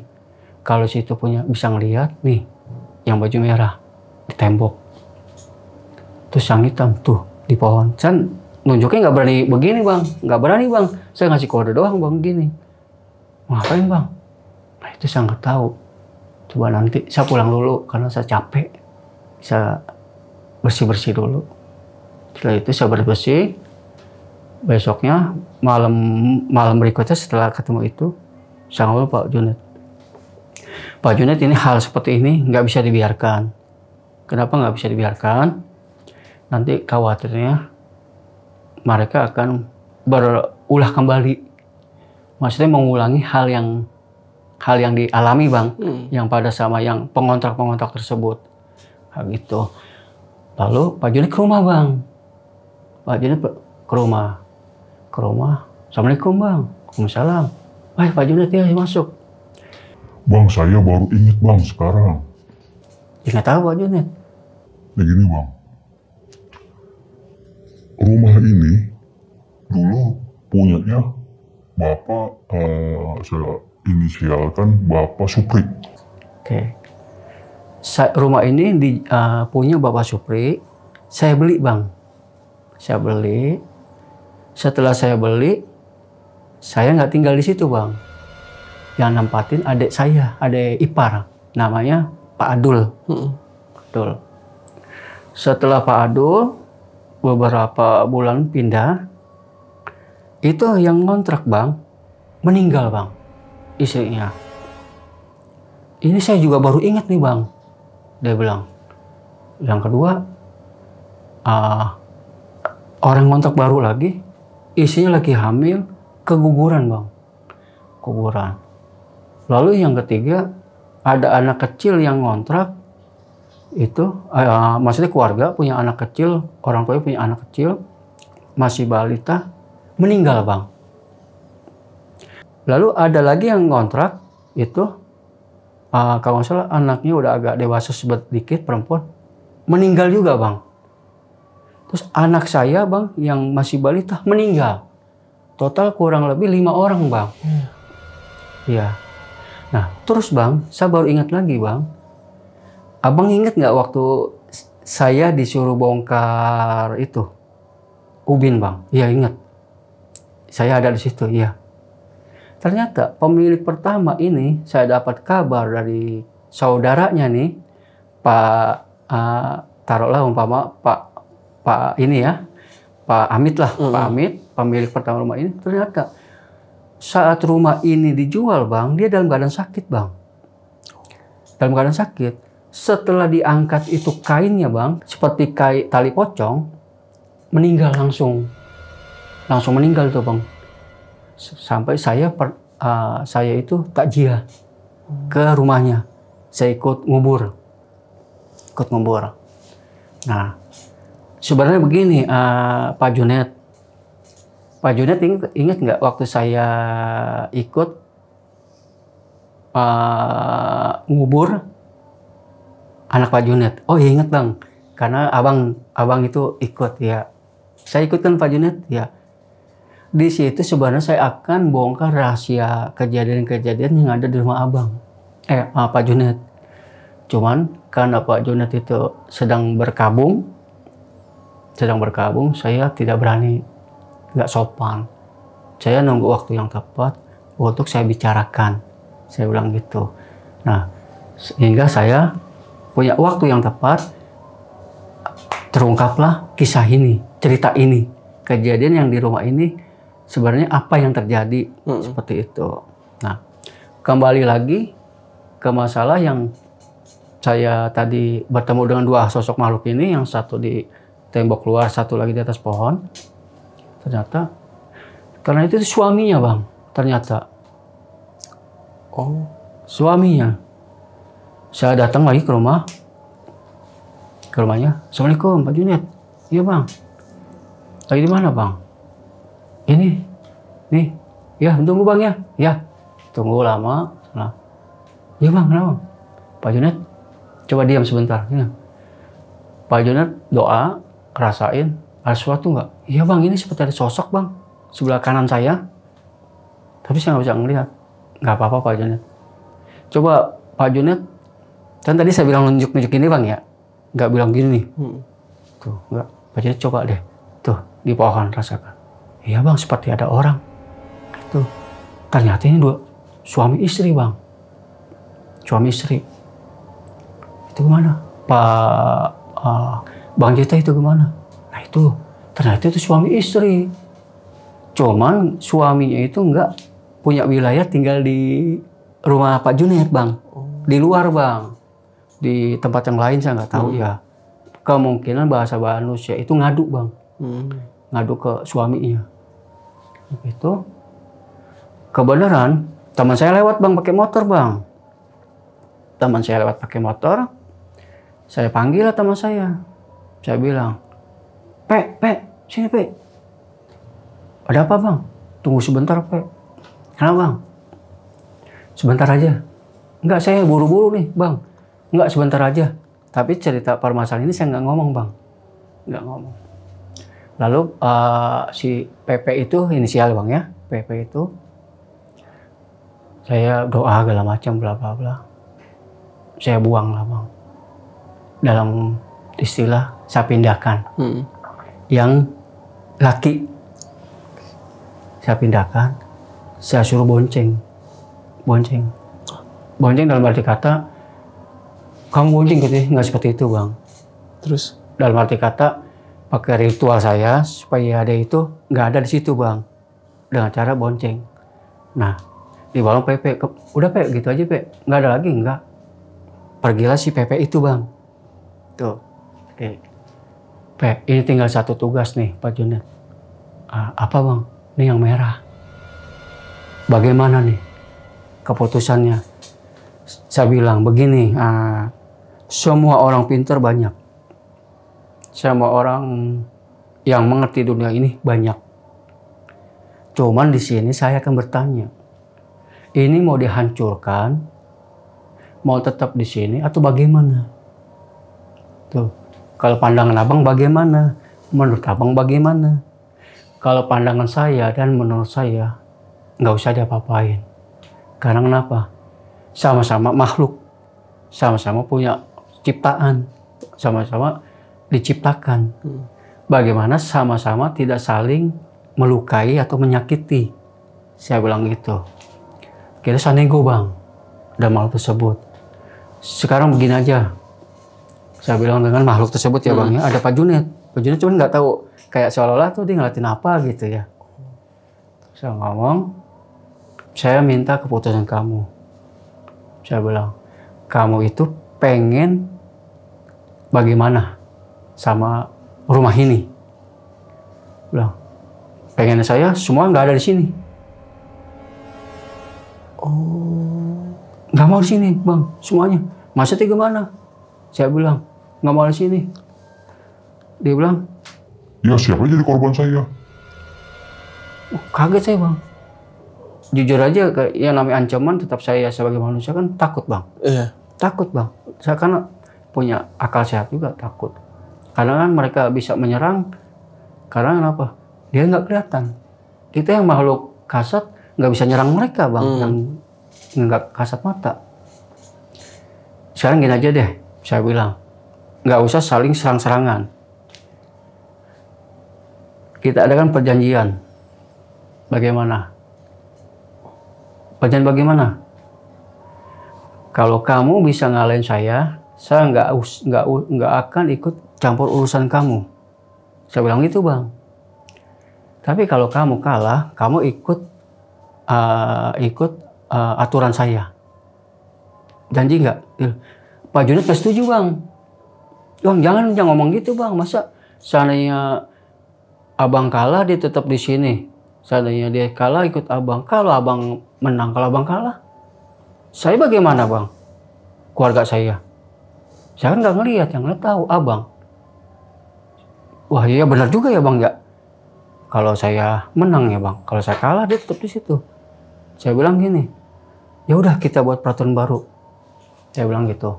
Speaker 2: kalau situ punya bisa ngelihat nih, yang baju merah di tembok, terus yang hitam tuh di pohon. Saya nunjuknya nggak berani begini bang, nggak berani bang. Saya ngasih kode doang bang gini. Ngapain bang? Nah itu saya nggak tahu. Coba nanti saya pulang dulu karena saya capek. Saya bersih dulu. Setelah itu saya bersih. Besoknya malam berikutnya setelah ketemu itu saya ngobrol Pak Junet. Pak Junet, ini hal seperti ini nggak bisa dibiarkan. Kenapa nggak bisa dibiarkan? Nanti khawatirnya mereka akan berulah kembali. Maksudnya mengulangi hal yang dialami bang, yang pada sama yang pengontrak tersebut. Nah, gitu. Lalu Pak Junet ke rumah bang. Pak Junet ke rumah. Assalamualaikum bang. Waalaikumsalam. Baik Pak Junet ya masuk.
Speaker 5: Bang, saya baru ingat bang sekarang.
Speaker 2: Ingat apa Pak Junet?
Speaker 5: Begini bang, rumah ini dulu punyanya bapak inisialkan Bapak Supri.
Speaker 2: Oke. Rumah ini punya Bapak Supri. Saya beli, Bang. Saya beli. Setelah saya beli, saya nggak tinggal di situ, Bang. Yang nempatin adik saya, adik ipar. Namanya Pak Adul. Adul. Setelah Pak Adul, beberapa bulan pindah, itu yang ngontrak, Bang, meninggal, Bang, istrinya. Ini saya juga baru ingat nih, Bang. Dia bilang. Yang kedua, orang ngontrak baru lagi, istrinya lagi hamil, keguguran, Bang. Keguguran. Lalu yang ketiga, ada anak kecil yang ngontrak, itu, maksudnya keluarga punya anak kecil, orang tuanya punya anak kecil, masih balita, meninggal, Bang. Lalu ada lagi yang ngontrak, itu, kalau nggak salah anaknya udah agak dewasa sedikit, perempuan, meninggal juga, Bang. Terus anak saya, Bang, yang masih balita, meninggal. Total kurang lebih 5 orang, Bang. Iya. Nah, terus, Bang, saya baru ingat lagi, Bang. Abang ingat nggak waktu saya disuruh bongkar itu ubin, Bang? Iya, ingat. Saya ada di situ, iya. Ternyata pemilik pertama ini saya dapat kabar dari saudaranya nih, Pak, taruhlah umpama Pak ini ya, Pak Amit lah, Pak Amit, pemilik pertama rumah ini. Ternyata saat rumah ini dijual, Bang, dia dalam keadaan sakit, Bang. Dalam keadaan sakit. Setelah diangkat itu kainnya, Bang, seperti tali pocong, meninggal langsung. Langsung meninggal tuh, Bang. Sampai saya itu takziah ke rumahnya. Saya ikut ngubur. Nah, sebenarnya begini, Pak Junet. Pak Junet ingat nggak waktu saya ikut ngubur anak Pak Junet? Oh iya, ingat, Bang. Karena abang itu ikut ya. Saya ikutkan Pak Junet ya. Di situ sebenarnya saya akan bongkar rahasia kejadian-kejadian yang ada di rumah abang. Pak Junet. Cuman karena Pak Junet itu sedang berkabung, saya tidak berani, nggak sopan. Saya nunggu waktu yang tepat untuk saya bicarakan. Saya bilang gitu. Nah, sehingga saya punya waktu yang tepat, terungkaplah kisah ini, cerita ini, kejadian yang di rumah ini. Sebenarnya apa yang terjadi seperti itu. Nah, kembali lagi ke masalah yang saya tadi bertemu dengan dua sosok makhluk ini, yang satu di tembok luar, satu lagi di atas pohon. Ternyata karena itu suaminya, Bang. Ternyata. Oh, suaminya. Saya datang lagi ke rumahnya. Assalamualaikum, Pak Junet. Iya, Bang. Lagi di mana, Bang? Ini, nih, ya tunggu, Bang ya, tunggu lama. Nah, ya, Bang, kenapa? Pak Junet, coba diam sebentar. Ya. Pak Junet doa, rasain, ada sesuatu nggak? Iya, Bang, ini seperti ada sosok, Bang, sebelah kanan saya, tapi saya nggak bisa ngelihat. Nggak apa-apa, Pak Junet. Coba Pak Junet, kan tadi saya bilang nunjuk ini, Bang ya, nggak bilang gini nih. Tuh, nggak. Pak Junet coba deh, tuh di pohon rasakan. Iya, Bang, seperti ada orang. Itu ternyata ini dua suami istri, Bang. Suami istri. Itu gimana? Bang Jeta itu gimana? Nah, itu ternyata itu suami istri. Cuman suaminya itu nggak punya wilayah tinggal di rumah Pak Junet, Bang. Di luar, Bang. Di tempat yang lain saya nggak tahu ya. Kemungkinan bahasa manusia itu ngadu, Bang. Ngadu ke suaminya. Itu kebenaran teman saya lewat, Bang, pakai motor, Bang. Teman saya lewat pakai motor, saya panggil lah teman saya bilang, Pe, sini, Pe. Ada apa, Bang? Tunggu sebentar, Pe. Kenapa, Bang? Sebentar aja. Enggak, saya buru-buru nih, Bang. Enggak, sebentar aja. Tapi cerita permasalahan ini saya nggak ngomong, Bang. Nggak ngomong. Lalu si PP itu inisial, Bang ya, PP itu Saya doa segala macam bla bla bla. Saya buang lah bang. Dalam istilah saya pindahkan. Yang laki saya pindahkan, saya suruh bonceng. Bonceng dalam arti kata, kamu bonceng gitu ya, nggak seperti itu bang.
Speaker 1: Terus?
Speaker 2: Dalam arti kata, pakai ritual saya supaya ada itu nggak ada di situ bang, dengan cara bonceng. Nah, di bawah Pepe, udah Pe, gitu aja Pe, nggak ada lagi nggak. Pergilah si Pepe itu bang, tuh, oke. Pe, ini tinggal satu tugas nih Pak Junet. Apa bang? Ini yang merah. Bagaimana nih keputusannya? Saya bilang begini, semua orang pintar banyak. Semua orang yang mengerti dunia ini banyak. Cuman di sini saya akan bertanya, ini mau dihancurkan, mau tetap di sini atau bagaimana? Tuh, kalau pandangan abang bagaimana? Menurut abang bagaimana? Kalau pandangan saya dan menurut saya, nggak usah diapa-apain. Karena kenapa? Sama-sama makhluk, sama-sama punya ciptaan, sama-sama diciptakan. Bagaimana sama-sama tidak saling melukai atau menyakiti. Saya bilang gitu. Kita sanego bang, dan makhluk tersebut. Sekarang begini aja. Saya bilang dengan makhluk tersebut ya bang, ya ada Pak Junet. Pak Junet cuma nggak tahu, kayak seolah-olah tuh dia ngeliatin apa gitu ya. Saya ngomong, saya minta keputusan kamu. Saya bilang, kamu itu pengen bagaimana sama rumah ini? Bilang, pengen saya semua nggak ada di sini. Oh, nggak mau di sini bang, semuanya. Maksudnya gimana? Saya bilang, nggak mau di sini. Dia bilang,
Speaker 5: Ya siapa jadi korban saya?
Speaker 2: kaget saya bang. Jujur aja, yang namanya ancaman tetap saya sebagai manusia kan takut bang.
Speaker 1: Iya.
Speaker 2: Takut bang. Saya karena punya akal sehat juga takut. Karena kan mereka bisa menyerang. Karena kenapa? Dia nggak kelihatan. Kita yang makhluk kasat nggak bisa nyerang mereka bang. Yang nggak kasat mata. Sekarang gini aja deh. Saya bilang, nggak usah saling serang-serangan. Kita adakan perjanjian. Bagaimana? Perjanjian bagaimana? Kalau kamu bisa ngalahin saya nggak akan ikut campur urusan kamu. Saya bilang gitu bang. Tapi kalau kamu kalah, kamu ikut aturan saya. Janji nggak? Pak Junet nggak setuju bang. Bang jangan ngomong gitu bang. Masa seandainya abang kalah dia tetap di sini. Seandainya dia kalah ikut abang. Kalau abang menang, kalau abang kalah, saya bagaimana bang? Keluarga saya. Saya kan nggak ngelihat, yang ngeliat tahu abang. Wah iya benar juga ya bang ya. Kalau saya menang ya bang, kalau saya kalah dia tetap di situ. Saya bilang gini, ya udah kita buat peraturan baru. Saya bilang gitu.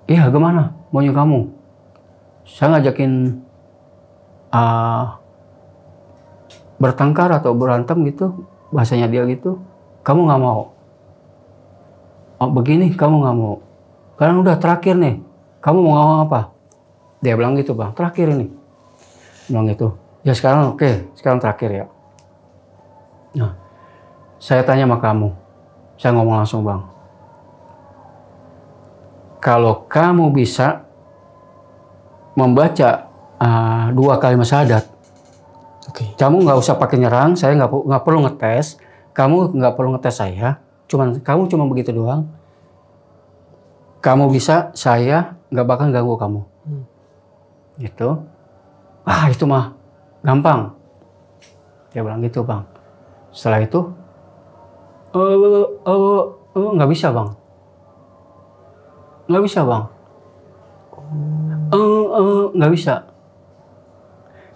Speaker 2: Iya gimana? Maunya kamu? Saya ngajakin bertengkar atau berantem gitu, bahasanya dia gitu. Kamu nggak mau? Oh begini kamu nggak mau? Karena udah terakhir nih. Kamu mau ngomong apa? Dia bilang gitu bang. Terakhir ini. Bilang gitu. Ya sekarang oke. Sekarang terakhir ya. Nah, saya tanya sama kamu. Saya ngomong langsung bang. Kalau kamu bisa membaca 2 kalimat syahadat, kamu nggak usah pakai nyerang, saya nggak perlu ngetes, kamu nggak perlu ngetes saya, kamu cuma begitu doang. Kamu bisa, saya nggak bakal ganggu kamu. Gitu. Itu mah gampang. Dia bilang gitu bang. Setelah itu, nggak bisa bang. Nggak bisa bang. Nggak bisa.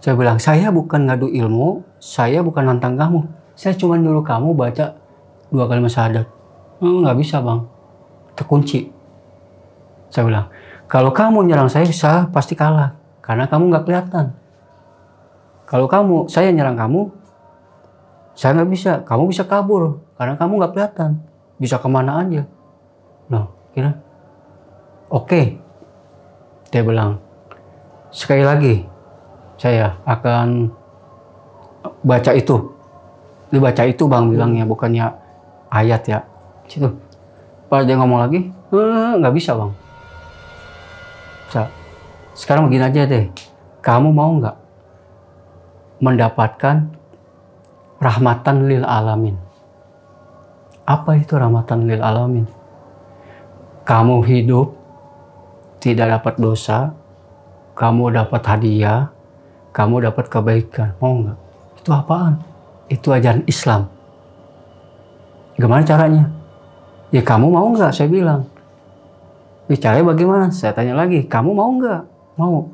Speaker 2: Saya bilang, saya bukan ngadu ilmu, saya bukan nantang kamu. Saya cuma nyuruh kamu baca 2 kalimat syahadat. Nggak bisa bang. Terkunci. Saya bilang, kalau kamu nyerang saya pasti kalah. Karena kamu nggak kelihatan. Kalau saya nyerang kamu, saya nggak bisa. Kamu bisa kabur. Karena kamu nggak kelihatan. bisa kemana aja. Nah, kira oke. Dia bilang, sekali lagi saya akan baca itu. Dibaca itu bang bilangnya, bukannya ayat ya. Situ. Pas dia ngomong lagi, nggak bisa bang. Sekarang begini aja deh, kamu mau nggak mendapatkan rahmatan lil alamin? Apa itu rahmatan lil alamin? Kamu hidup tidak dapat dosa, kamu dapat hadiah, kamu dapat kebaikan. Mau nggak? Itu apaan? Itu ajaran Islam. Gimana caranya? Ya kamu mau nggak? Saya bilang. Ya caranya bagaimana? Saya tanya lagi, kamu mau nggak? Mau.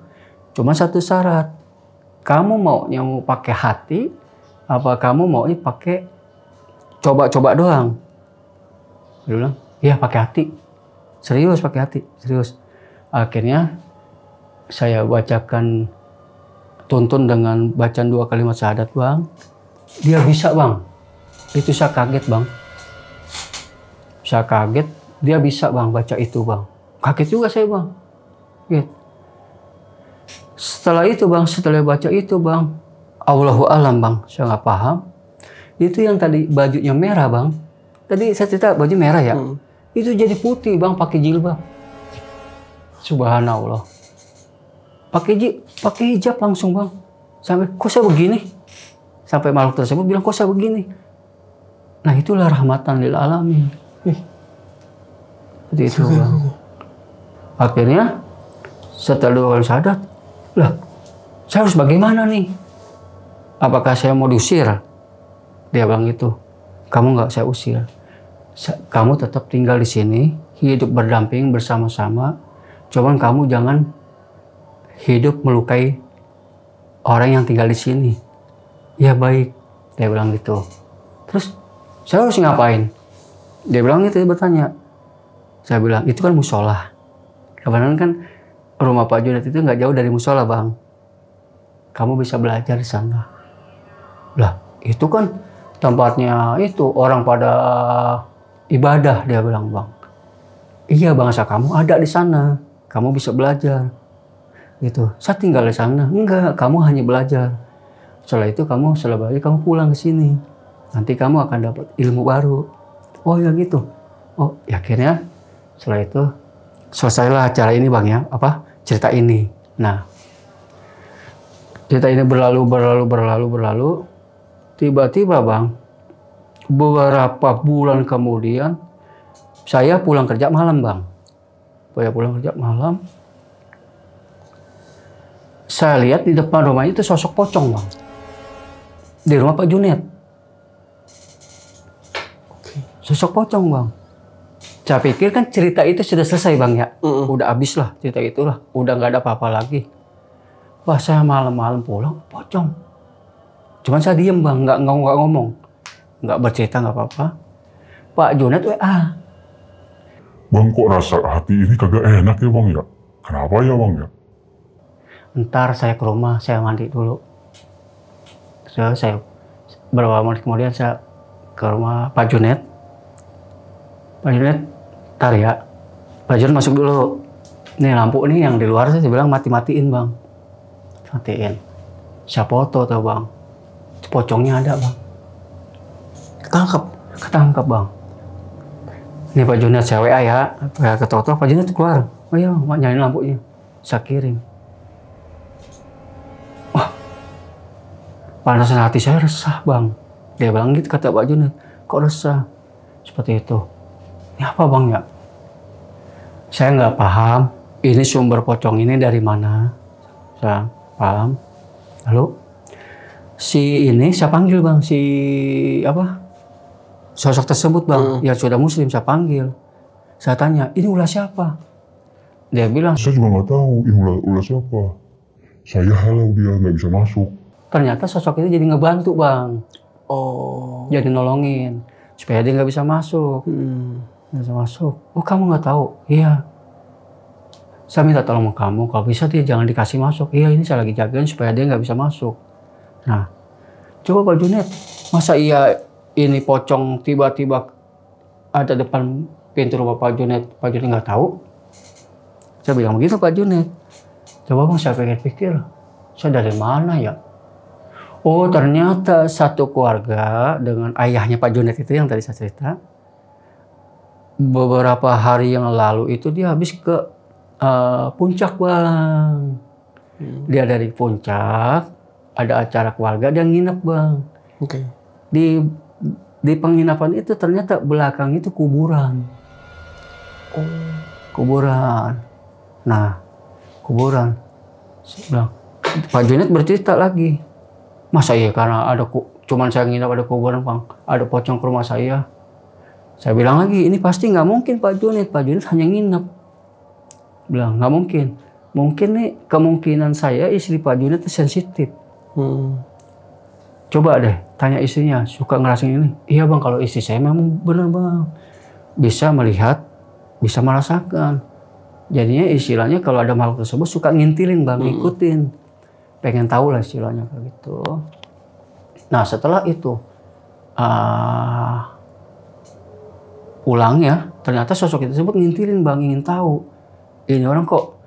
Speaker 2: Cuma satu syarat. Kamu maunya mau pakai hati, apa kamu maunya pakai coba-coba doang? Dia bilang, iya pakai hati. Serius pakai hati, serius. Akhirnya saya bacakan, tuntun dengan bacaan 2 kalimat syahadat bang. Dia bisa bang. Itu saya kaget bang. Saya kaget, dia bisa bang baca itu bang. Kaget juga saya bang. Gitu. Setelah itu bang, setelah baca itu bang, Allahu alam bang, saya nggak paham. Itu yang tadi bajunya merah bang. Tadi saya cerita baju merah ya. Itu jadi putih bang, pakai jilbab. Subhanallah. Pakai hijab langsung bang. Sampai kok saya begini? Sampai makhluk tersebut bilang kok saya begini? Nah itulah rahmatan lil alamin. Seperti itu bang. Akhirnya setelah 2 kali syahadat, lah saya harus bagaimana nih? Apakah saya mau diusir? Dia bilang gitu. Kamu nggak saya usir. Kamu tetap tinggal di sini, hidup berdamping bersama-sama. Cuman kamu jangan hidup melukai orang yang tinggal di sini. Ya baik, dia bilang gitu. Terus saya harus ngapain? Dia bilang gitu, dia bertanya. Saya bilang itu kan musola. Kebetulan kan rumah Pak Junet itu nggak jauh dari musola bang. Kamu bisa belajar di sana. Lah itu kan tempatnya itu orang pada ibadah, dia bilang bang. Iya bangsa kamu ada di sana. Kamu bisa belajar. Gitu. Saya tinggal di sana. Enggak, kamu hanya belajar. Setelah itu kamu kamu pulang ke sini. Nanti kamu akan dapat ilmu baru. Oh ya gitu. Oh ya akhirnya setelah itu selesailah acara ini bang ya. Cerita ini. Nah cerita ini berlalu. Tiba-tiba bang, beberapa bulan kemudian saya pulang kerja malam bang. Saya lihat di depan rumahnya itu sosok pocong bang. Di rumah Pak Junet. Sosok pocong bang. Saya pikir kan cerita itu sudah selesai bang ya. Udah habis lah cerita itulah. Udah nggak ada apa-apa lagi. Wah saya malam-malam pulang pocong. Cuman saya diem bang, nggak ngomong. Nggak bercerita nggak apa-apa. Pak Junet WA.
Speaker 5: Bang kok rasa hati ini kagak enak ya bang ya? Kenapa ya bang ya?
Speaker 2: Ntar saya ke rumah, saya mandi dulu. Saya beberapa menit kemudian saya ke rumah Pak Junet. Pak Junet, ntar ya. Pak Junet masuk dulu. Nih lampu nih yang di luar saya bilang mati-matiin bang. Matiin. Saya foto tuh bang. Pocongnya ada bang. Ketangkap bang. Ini Pak Junet saya WA ya. Ketok-ketok Pak Junet keluar. Oh iya, nyalain lampunya. Saya kirim. Wah, panasan hati saya resah bang. Dia bilang gitu kata Pak Junet. Kok resah? Seperti itu. Ini apa bang ya? Saya nggak paham. Ini sumber pocong ini dari mana? Saya paham. Lalu si ini saya panggil bang. Sosok tersebut bang. Ya sudah muslim saya panggil. Saya tanya, ini ulah siapa? Dia bilang,
Speaker 5: Saya juga nggak tahu ini ulah siapa. Saya halau dia nggak bisa masuk.
Speaker 2: ternyata sosok itu jadi ngebantu bang.
Speaker 1: Oh.
Speaker 2: Jadi nolongin supaya dia nggak bisa masuk. Nggak bisa masuk. Oh kamu nggak tahu? Iya. Saya minta tolong sama kamu. Kalau bisa dia jangan dikasih masuk. Iya ini saya lagi jagain supaya dia nggak bisa masuk. Nah, coba Pak Junet, masa iya ini pocong tiba-tiba ada depan pintu rumah Pak Junet nggak tahu. Saya bilang begitu Pak Junet. Coba bang saya pikir-pikir, saya dari mana ya? Oh ternyata satu keluarga dengan ayahnya Pak Junet itu yang tadi saya cerita. Beberapa hari yang lalu itu dia habis ke puncak bang. Dia dari puncak, ada acara keluarga, dia nginep bang.
Speaker 1: Oke.
Speaker 2: Di penginapan itu ternyata belakang itu kuburan. Kuburan. Nah, kuburan. Saya bilang, Pak Junet bercerita lagi. Masa iya karena cuman saya nginap ada kuburan bang, ada pocong ke rumah saya. Saya bilang lagi, ini pasti nggak mungkin Pak Junet hanya nginep. Bilang nggak mungkin. Mungkin nih kemungkinan saya istri Pak Junet itu sensitif. Coba deh tanya istrinya, suka ngerasain ini. Iya bang, kalau istri saya memang benar bang. Bisa melihat, bisa merasakan. Jadinya istilahnya kalau ada makhluk tersebut suka ngintilin bang, ngikutin. Pengen tahu lah istilahnya kayak gitu. Nah setelah itu, pulangnya ternyata sosok tersebut ngintilin bang, ingin tahu. Ini orang kok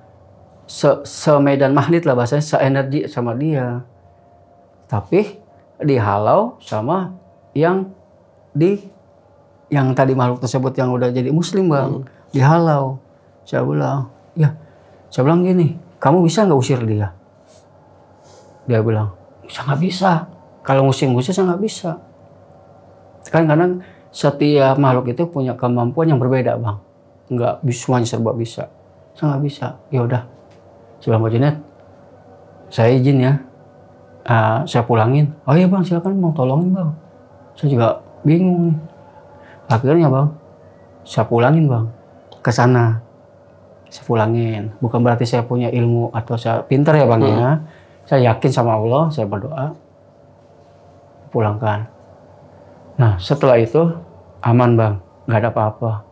Speaker 2: semedan magnet lah bahasanya, seenergi sama dia. Tapi dihalau sama yang tadi makhluk tersebut yang udah jadi muslim bang, dihalau. Saya bilang, ya, saya bilang gini, kamu bisa nggak usir dia? Dia bilang, saya nggak bisa. Kalau ngusir saya nggak bisa. Kan karena setiap makhluk itu punya kemampuan yang berbeda bang, nggak semuanya serba bisa. Saya nggak bisa. Ya udah, saya bilang Pak Junet, saya izin ya. Saya pulangin. Oh iya bang, silakan bang, tolongin bang. Saya juga bingung nih. Akhirnya bang, saya pulangin bang ke sana. Saya pulangin. Bukan berarti saya punya ilmu atau saya pintar ya bang ya. Saya yakin sama Allah, saya berdoa. Pulangkan. Nah setelah itu aman bang, nggak ada apa-apa.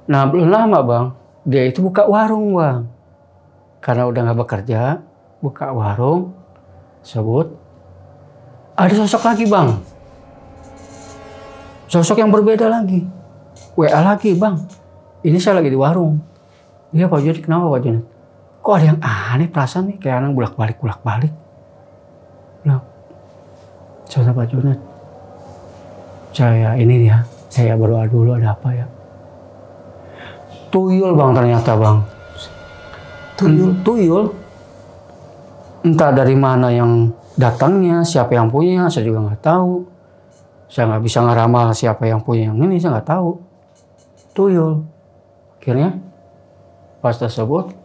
Speaker 2: Nah belum lama bang, dia itu buka warung bang. Karena udah nggak bekerja, buka warung. Sebut ada sosok lagi bang, sosok yang berbeda lagi, WA lagi bang, ini saya lagi di warung. Iya Pak Junet, kenapa Pak Junet? Kok ada yang aneh perasaan nih, kayak anak bolak-balik. Nah, saya Pak Junet, saya ini ya, saya berdoa dulu, ada apa ya? Tuyul bang ternyata bang, tuyul. Entah dari mana yang datangnya, siapa yang punya, saya juga nggak tahu. Saya nggak bisa ngeramal siapa yang punya yang ini, saya nggak tahu. Tuyul. Akhirnya pas tersebut,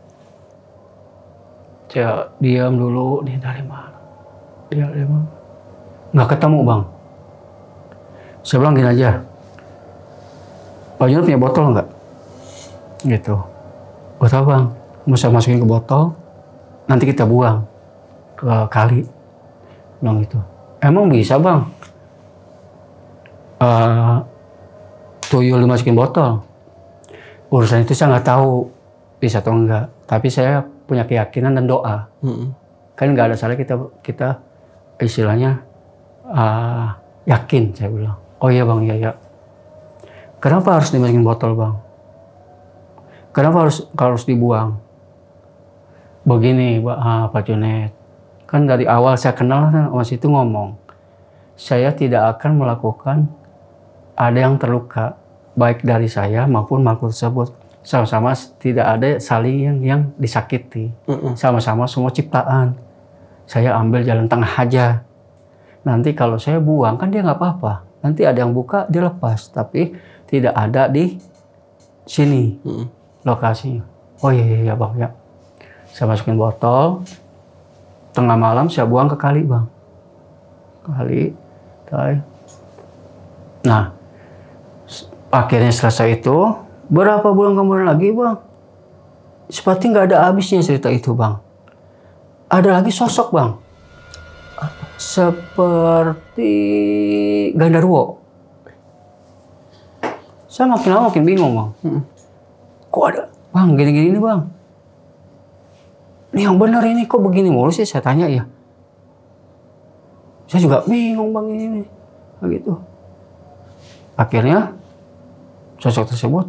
Speaker 2: saya diam dulu, nih dari mana? Dia dari mana? Nggak ketemu bang. Saya bilang gini aja, Pak Junet punya botol nggak? Gitu. Botol bang, mau saya masukin ke botol, nanti kita buang ke kali, bilang gitu. Emang bisa bang tuyul dimasukin botol? Urusan itu saya nggak tahu bisa atau enggak, tapi saya punya keyakinan dan doa. Kan nggak ada salah kita istilahnya yakin. Saya bilang, oh iya bang, iya. Kenapa harus dimasukin botol bang? Kenapa harus dibuang? Begini Pak Junet, kan dari awal saya kenal Mas itu ngomong, saya tidak akan melakukan ada yang terluka, baik dari saya maupun makhluk tersebut. Sama-sama tidak ada saling yang disakiti. Sama-sama semua ciptaan. Saya ambil jalan tengah aja. Nanti kalau saya buang kan dia nggak apa-apa. Nanti ada yang buka dia lepas, tapi tidak ada di sini lokasinya. Oh iya bang ya. Saya masukin botol. Tengah malam saya buang ke kali bang. Kali. Nah, akhirnya selesai itu, berapa bulan kemudian lagi bang, seperti nggak ada habisnya cerita itu bang. Ada lagi sosok bang, seperti Gandarwo. Saya makin lama makin bingung bang. Kok ada bang gini-gini nih bang? Ini yang benar ini kok begini mulu sih, saya tanya ya. Saya juga bingung bang ini begitu. Akhirnya sosok tersebut.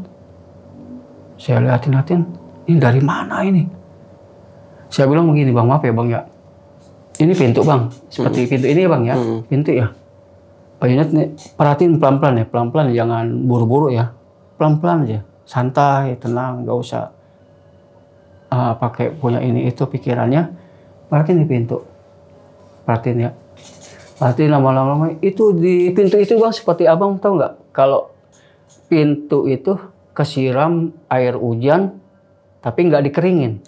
Speaker 2: Saya liatin, ini dari mana ini? Saya bilang begini, Bang, maaf ya Bang ya. Ini pintu Bang, seperti pintu ini ya Bang ya, pintu ya. Pak Junet nih, perhatiin pelan-pelan ya, pelan-pelan, jangan buru-buru ya. Pelan-pelan aja, santai, tenang, gak usah pakai punya ini itu pikirannya. Perhatiin di pintu, perhatiin ya. Perhatiin lama-lama, itu di pintu itu Bang seperti Abang tahu nggak? Kalau pintu itu kesiram air hujan, tapi nggak dikeringin.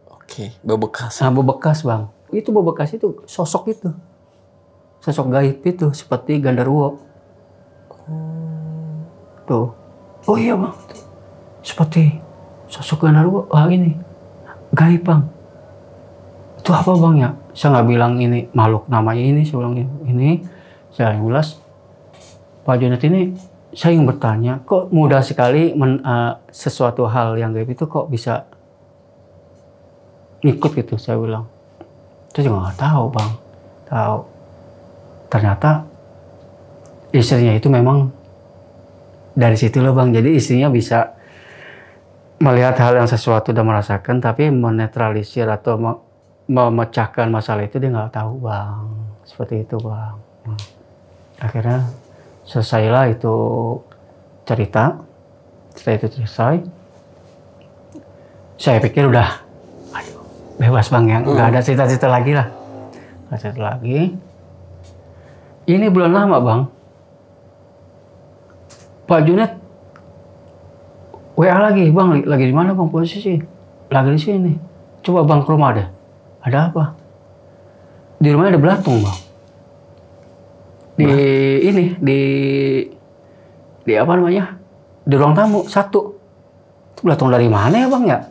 Speaker 1: Oke, bebekas.
Speaker 2: Nah, bebekas Bang. Itu bebekas itu, sosok itu. Sosok gaib itu, seperti Gandarwo. Tuh. Oh iya Bang. Seperti sosok Gandarwo. Wah ini, gaib Bang. Itu apa Bang ya? Saya nggak bilang ini makhluk namanya ini. Saya bilang ini. Saya yang ulas. Pak Junet ini, saya ingin bertanya, kok mudah sekali sesuatu hal yang gaib itu kok bisa ikut gitu, saya bilang. Saya juga nggak tahu Bang. Tahu. Ternyata istrinya itu memang dari situ loh Bang. Jadi istrinya bisa melihat hal yang sesuatu dan merasakan, tapi menetralisir atau memecahkan masalah itu dia nggak tahu Bang. Seperti itu Bang. Nah, akhirnya selesailah itu cerita itu selesai. Saya pikir udah, aduh, bebas Bang ya, nggak ada cerita-cerita lagi lah. Nggak cerita lagi. Ini belum lama Bang, Pak Junet WA lagi, Bang, lagi di mana Bang posisi? Lagi di sini. Coba Bang ke rumah deh. Ada apa? Di rumahnya ada belatung Bang. Di apa namanya? Di ruang tamu satu. Itu belatung dari mana ya Bang ya?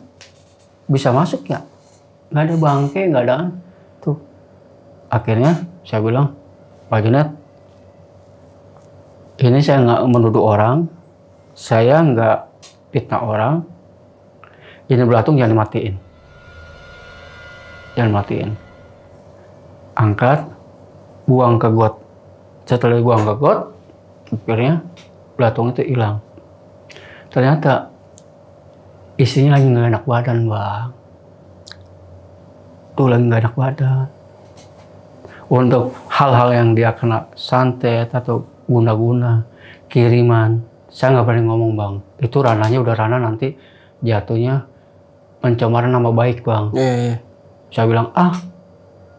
Speaker 2: Bisa masuk ya? Nggak ada bangke, nggak ada. Tuh. Akhirnya saya bilang, Pak Junet, ini saya nggak menuduh orang, saya nggak fitnah orang. Ini belatung jangan dimatiin. Jangan matiin. Angkat, buang ke got. Setelah buang ke got, akhirnya belatung itu hilang. Ternyata istrinya lagi nggak enak badan Bang. Tuh lagi nggak enak badan. Untuk hal-hal yang dia kena santet atau guna-guna, kiriman, saya nggak berani ngomong Bang. Itu ranahnya udah ranah nanti jatuhnya pencemaran nama baik Bang. Saya bilang,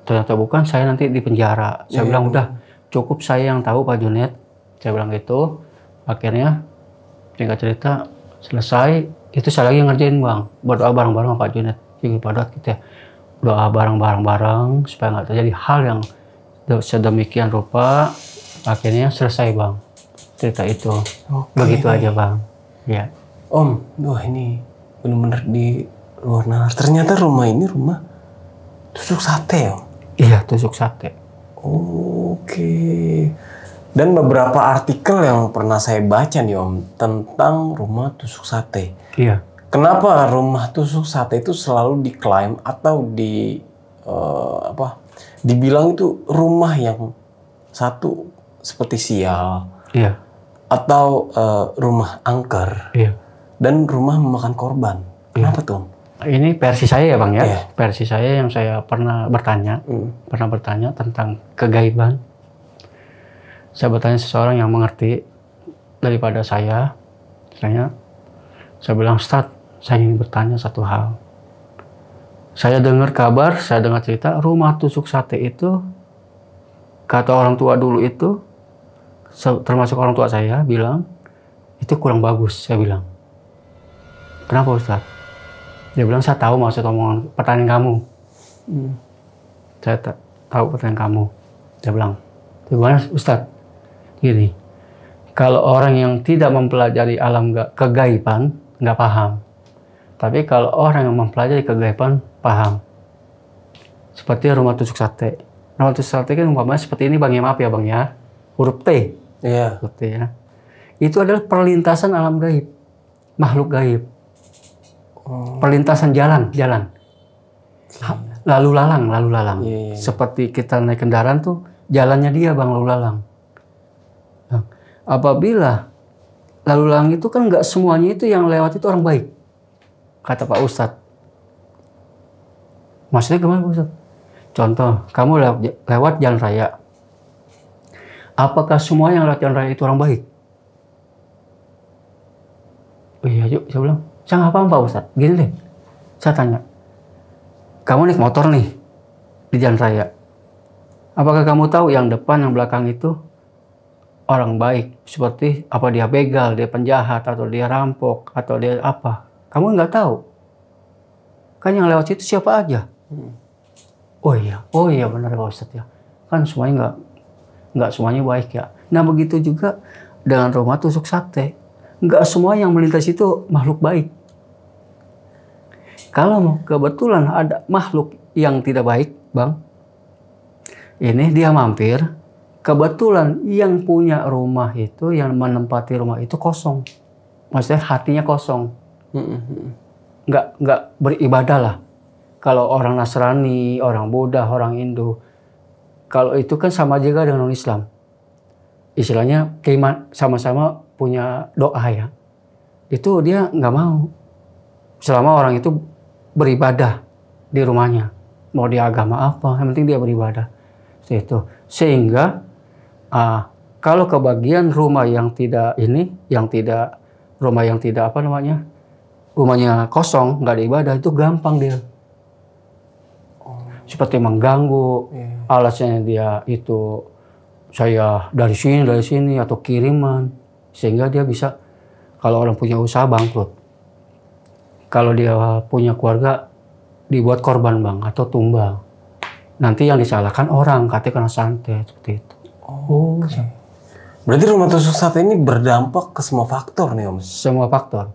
Speaker 2: ternyata bukan, saya nanti di penjara. Saya bilang, udah cukup saya yang tahu Pak Junet. Saya bilang gitu. Akhirnya, singkat cerita, selesai. Itu saya lagi ngerjain Bang. Berdoa bareng-bareng sama Pak Junet. Jadi pada kita doa bareng-bareng supaya nggak terjadi hal yang sedemikian rupa. Akhirnya selesai Bang. Cerita itu. Begitu aja Bang. Ya.
Speaker 1: Om, wah ini benar-benar di luar nalar. Ternyata rumah ini rumah tusuk sate Om.
Speaker 2: Iya, tusuk sate.
Speaker 1: Oke. Dan beberapa artikel yang pernah saya baca nih Om tentang rumah tusuk sate.
Speaker 2: Iya.
Speaker 1: Kenapa rumah tusuk sate itu selalu diklaim atau dibilang itu rumah yang satu seperti sial,
Speaker 2: Iya.
Speaker 1: atau rumah angker,
Speaker 2: Iya.
Speaker 1: dan rumah memakan korban. Kenapa tuh Om?
Speaker 2: Ini versi saya ya Bang ya.
Speaker 1: Iya.
Speaker 2: Versi saya yang saya pernah bertanya tentang kegaiban. Saya bertanya seseorang yang mengerti daripada saya. Saya bilang, Ustaz, saya ingin bertanya satu hal. Saya dengar kabar, saya dengar cerita rumah tusuk sate itu, kata orang tua dulu itu, termasuk orang tua saya bilang, itu kurang bagus. Saya bilang, kenapa Ustaz? Dia bilang, saya tahu maksud omongan pertanyaan kamu. Saya tahu pertanyaan kamu. Dia bilang, gimana Ustaz? Gini, kalau orang yang tidak mempelajari alam kegaiban, nggak paham. Tapi kalau orang yang mempelajari kegaiban, paham. Seperti rumah tusuk sate. Rumah tusuk sate kan umpamanya seperti ini Bang ya, maaf ya Bang ya. Huruf T.
Speaker 1: Iya.
Speaker 2: Huruf T ya. Itu adalah perlintasan alam gaib. Makhluk gaib. Perlintasan jalan. Lalu lalang.
Speaker 1: Iya.
Speaker 2: Seperti kita naik kendaraan tuh, jalannya dia Bang, lalu lalang. Nah, apabila lalu lalang itu kan nggak semuanya itu yang lewat itu orang baik, kata Pak Ustadz. Maksudnya gimana Pak Ustadz? Contoh, kamu lewat jalan raya. Apakah semua yang lewat jalan raya itu orang baik? Oh iya, yuk, saya bilang, saya nggak paham Pak Ustadz. Gini deh, saya tanya, kamu naik motor nih di jalan raya. Apakah kamu tahu yang depan, yang belakang itu orang baik? Seperti apa dia begal, dia penjahat, atau dia rampok, atau dia apa? Kamu nggak tahu. Kan yang lewat situ siapa aja. Oh iya benar Pak Ustadz ya. Kan semuanya nggak semuanya baik ya. Nah begitu juga dengan rumah tusuk sate. Nggak semua yang melintas itu makhluk baik. Kalau kebetulan ada makhluk yang tidak baik, Bang, ini dia mampir, kebetulan yang punya rumah itu, yang menempati rumah itu kosong. Maksudnya hatinya kosong. Nggak beribadah lah. Kalau orang Nasrani, orang Buddha, orang Hindu, kalau itu kan sama juga dengan orang Islam. Istilahnya sama-sama punya doa ya. Itu dia nggak mau. Selama orang itu beribadah di rumahnya. Mau dia agama apa, yang penting dia beribadah. Itu. Sehingga kalau kebagian rumah yang tidak rumahnya kosong, nggak ada ibadah, itu gampang dia. Seperti mengganggu, alasannya dia itu saya dari sini atau kiriman, sehingga dia bisa, kalau orang punya usaha bangkrut, kalau dia punya keluarga dibuat korban Bang atau tumbang, nanti yang disalahkan orang, katanya kena santet seperti itu.
Speaker 1: Okay. Berarti rumah tusuk sate ini berdampak ke semua faktor nih Om?
Speaker 2: Semua faktor.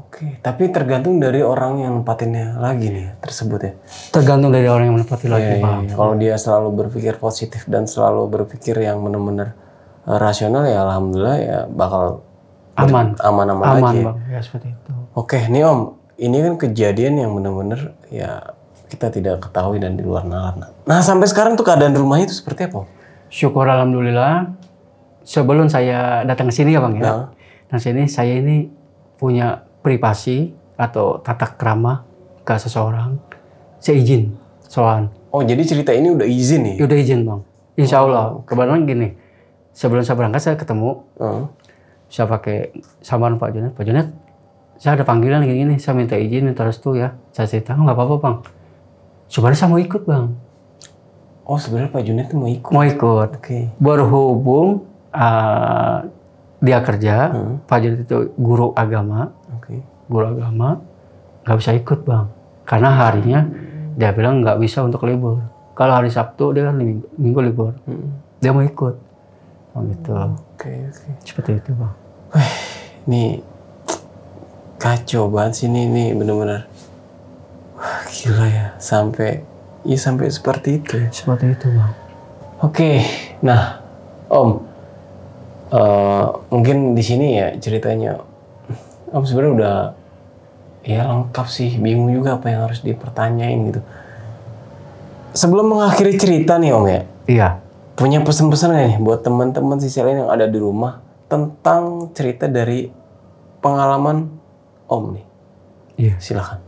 Speaker 1: Oke, tapi tergantung dari orang yang nempatinnya lagi nih tersebut ya?
Speaker 2: Tergantung dari orang yang menempati lagi Pak.
Speaker 1: Kalau dia selalu berpikir positif dan selalu berpikir yang benar-benar rasional ya alhamdulillah ya bakal aman-aman aja.
Speaker 2: Bang, ya seperti itu.
Speaker 1: Oke, nih Om, ini kan kejadian yang benar-benar ya kita tidak ketahui dan di luar nalar. Nah, sampai sekarang tuh keadaan rumahnya itu seperti apa?
Speaker 2: Syukur alhamdulillah. Sebelum saya datang ke sini ya Bang ya. Nah, sini saya ini punya privasi atau tata krama ke seseorang. Saya izin soal.
Speaker 1: Oh, jadi cerita ini udah izin nih?
Speaker 2: Udah izin Bang. Insya Allah. Kebetulan gini. Sebelum saya berangkat saya ketemu. Saya pakai samaran Pak Junet. Pak Junet, saya ada panggilan gini-gini. Saya minta izin, minta restu ya. Saya cerita, nggak apa-apa Bang. Sebenarnya saya mau ikut Bang.
Speaker 1: Oh, sebenarnya Pak Junet tuh mau ikut?
Speaker 2: Mau ikut.
Speaker 1: Oke.
Speaker 2: Berhubung dia kerja, Pak Junet itu guru agama. Guru agama, nggak bisa ikut Bang. Karena harinya dia bilang nggak bisa untuk libur. Kalau hari Sabtu dia kan minggu libur. Dia mau ikut. Gitu.
Speaker 1: Oke.
Speaker 2: Seperti itu Bang.
Speaker 1: Ini kacau banget sih ini bener-bener. Wah, gila ya, sampai seperti itu.
Speaker 2: Seperti itu Bang.
Speaker 1: Oke, nah Om, mungkin di sini ya ceritanya Om sebenarnya udah ya lengkap sih, bingung juga apa yang harus dipertanyain gitu. Sebelum mengakhiri cerita nih Om ya,
Speaker 2: Iya.
Speaker 1: punya pesan-pesan nggak nih buat teman-teman sisi lain yang ada di rumah tentang cerita dari pengalaman Om nih?
Speaker 2: Iya.
Speaker 1: Silakan.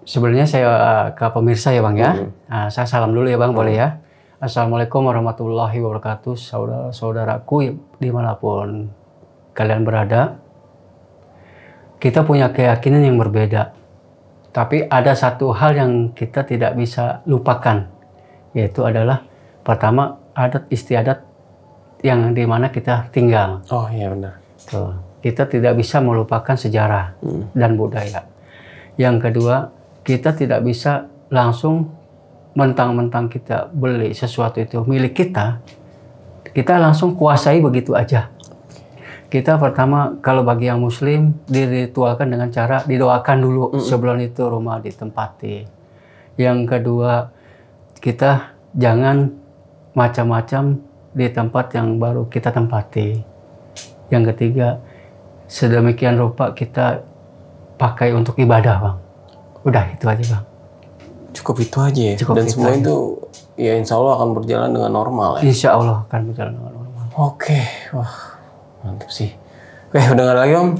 Speaker 2: Sebenarnya saya ke pemirsa ya Bang ya. Saya salam dulu ya Bang, boleh ya. Assalamualaikum warahmatullahi wabarakatuh, saudara-saudaraku dimanapun kalian berada. Kita punya keyakinan yang berbeda. Tapi ada satu hal yang kita tidak bisa lupakan. Yaitu adalah pertama adat istiadat yang dimana kita tinggal.
Speaker 1: Oh iya benar.
Speaker 2: Tuh. Kita tidak bisa melupakan sejarah dan budaya. Yang kedua, kita tidak bisa langsung mentang-mentang kita beli sesuatu itu milik kita langsung kuasai begitu aja. Kita pertama, kalau bagi yang muslim, diritualkan dengan cara didoakan dulu sebelum itu rumah ditempati. Yang kedua, kita jangan macam-macam di tempat yang baru kita tempati. Yang ketiga, sedemikian rupa kita pakai untuk ibadah Bang. Udah itu aja Bang.
Speaker 1: Cukup itu aja ya?
Speaker 2: Cukup
Speaker 1: dan
Speaker 2: itu
Speaker 1: semua
Speaker 2: aja.
Speaker 1: itu ya insya Allah akan berjalan dengan normal ya?
Speaker 2: Insya Allah akan berjalan dengan normal.
Speaker 1: Oke, wah mantap sih. Oke, udah nggak ada lagi Om?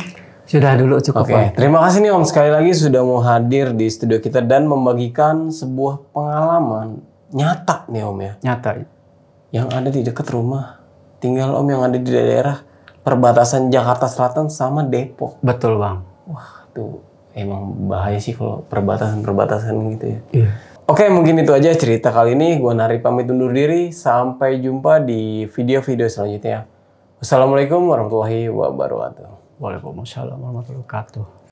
Speaker 2: Sudah dulu cukup
Speaker 1: Oke,
Speaker 2: Bang.
Speaker 1: terima kasih nih Om sekali lagi sudah mau hadir di studio kita dan membagikan sebuah pengalaman nyata nih Om ya.
Speaker 2: Nyata.
Speaker 1: Yang ada di dekat rumah. Tinggal Om yang ada di daerah perbatasan Jakarta Selatan sama Depok.
Speaker 2: Betul Bang.
Speaker 1: Wah, tuh emang bahaya sih kalau perbatasan-perbatasan gitu ya.
Speaker 2: Iya.
Speaker 1: Oke, mungkin itu aja cerita kali ini. Gua Nari pamit undur diri. Sampai jumpa di video-video selanjutnya. Wassalamualaikum warahmatullahi wabarakatuh.
Speaker 2: Waalaikumsalam warahmatullahi wabarakatuh.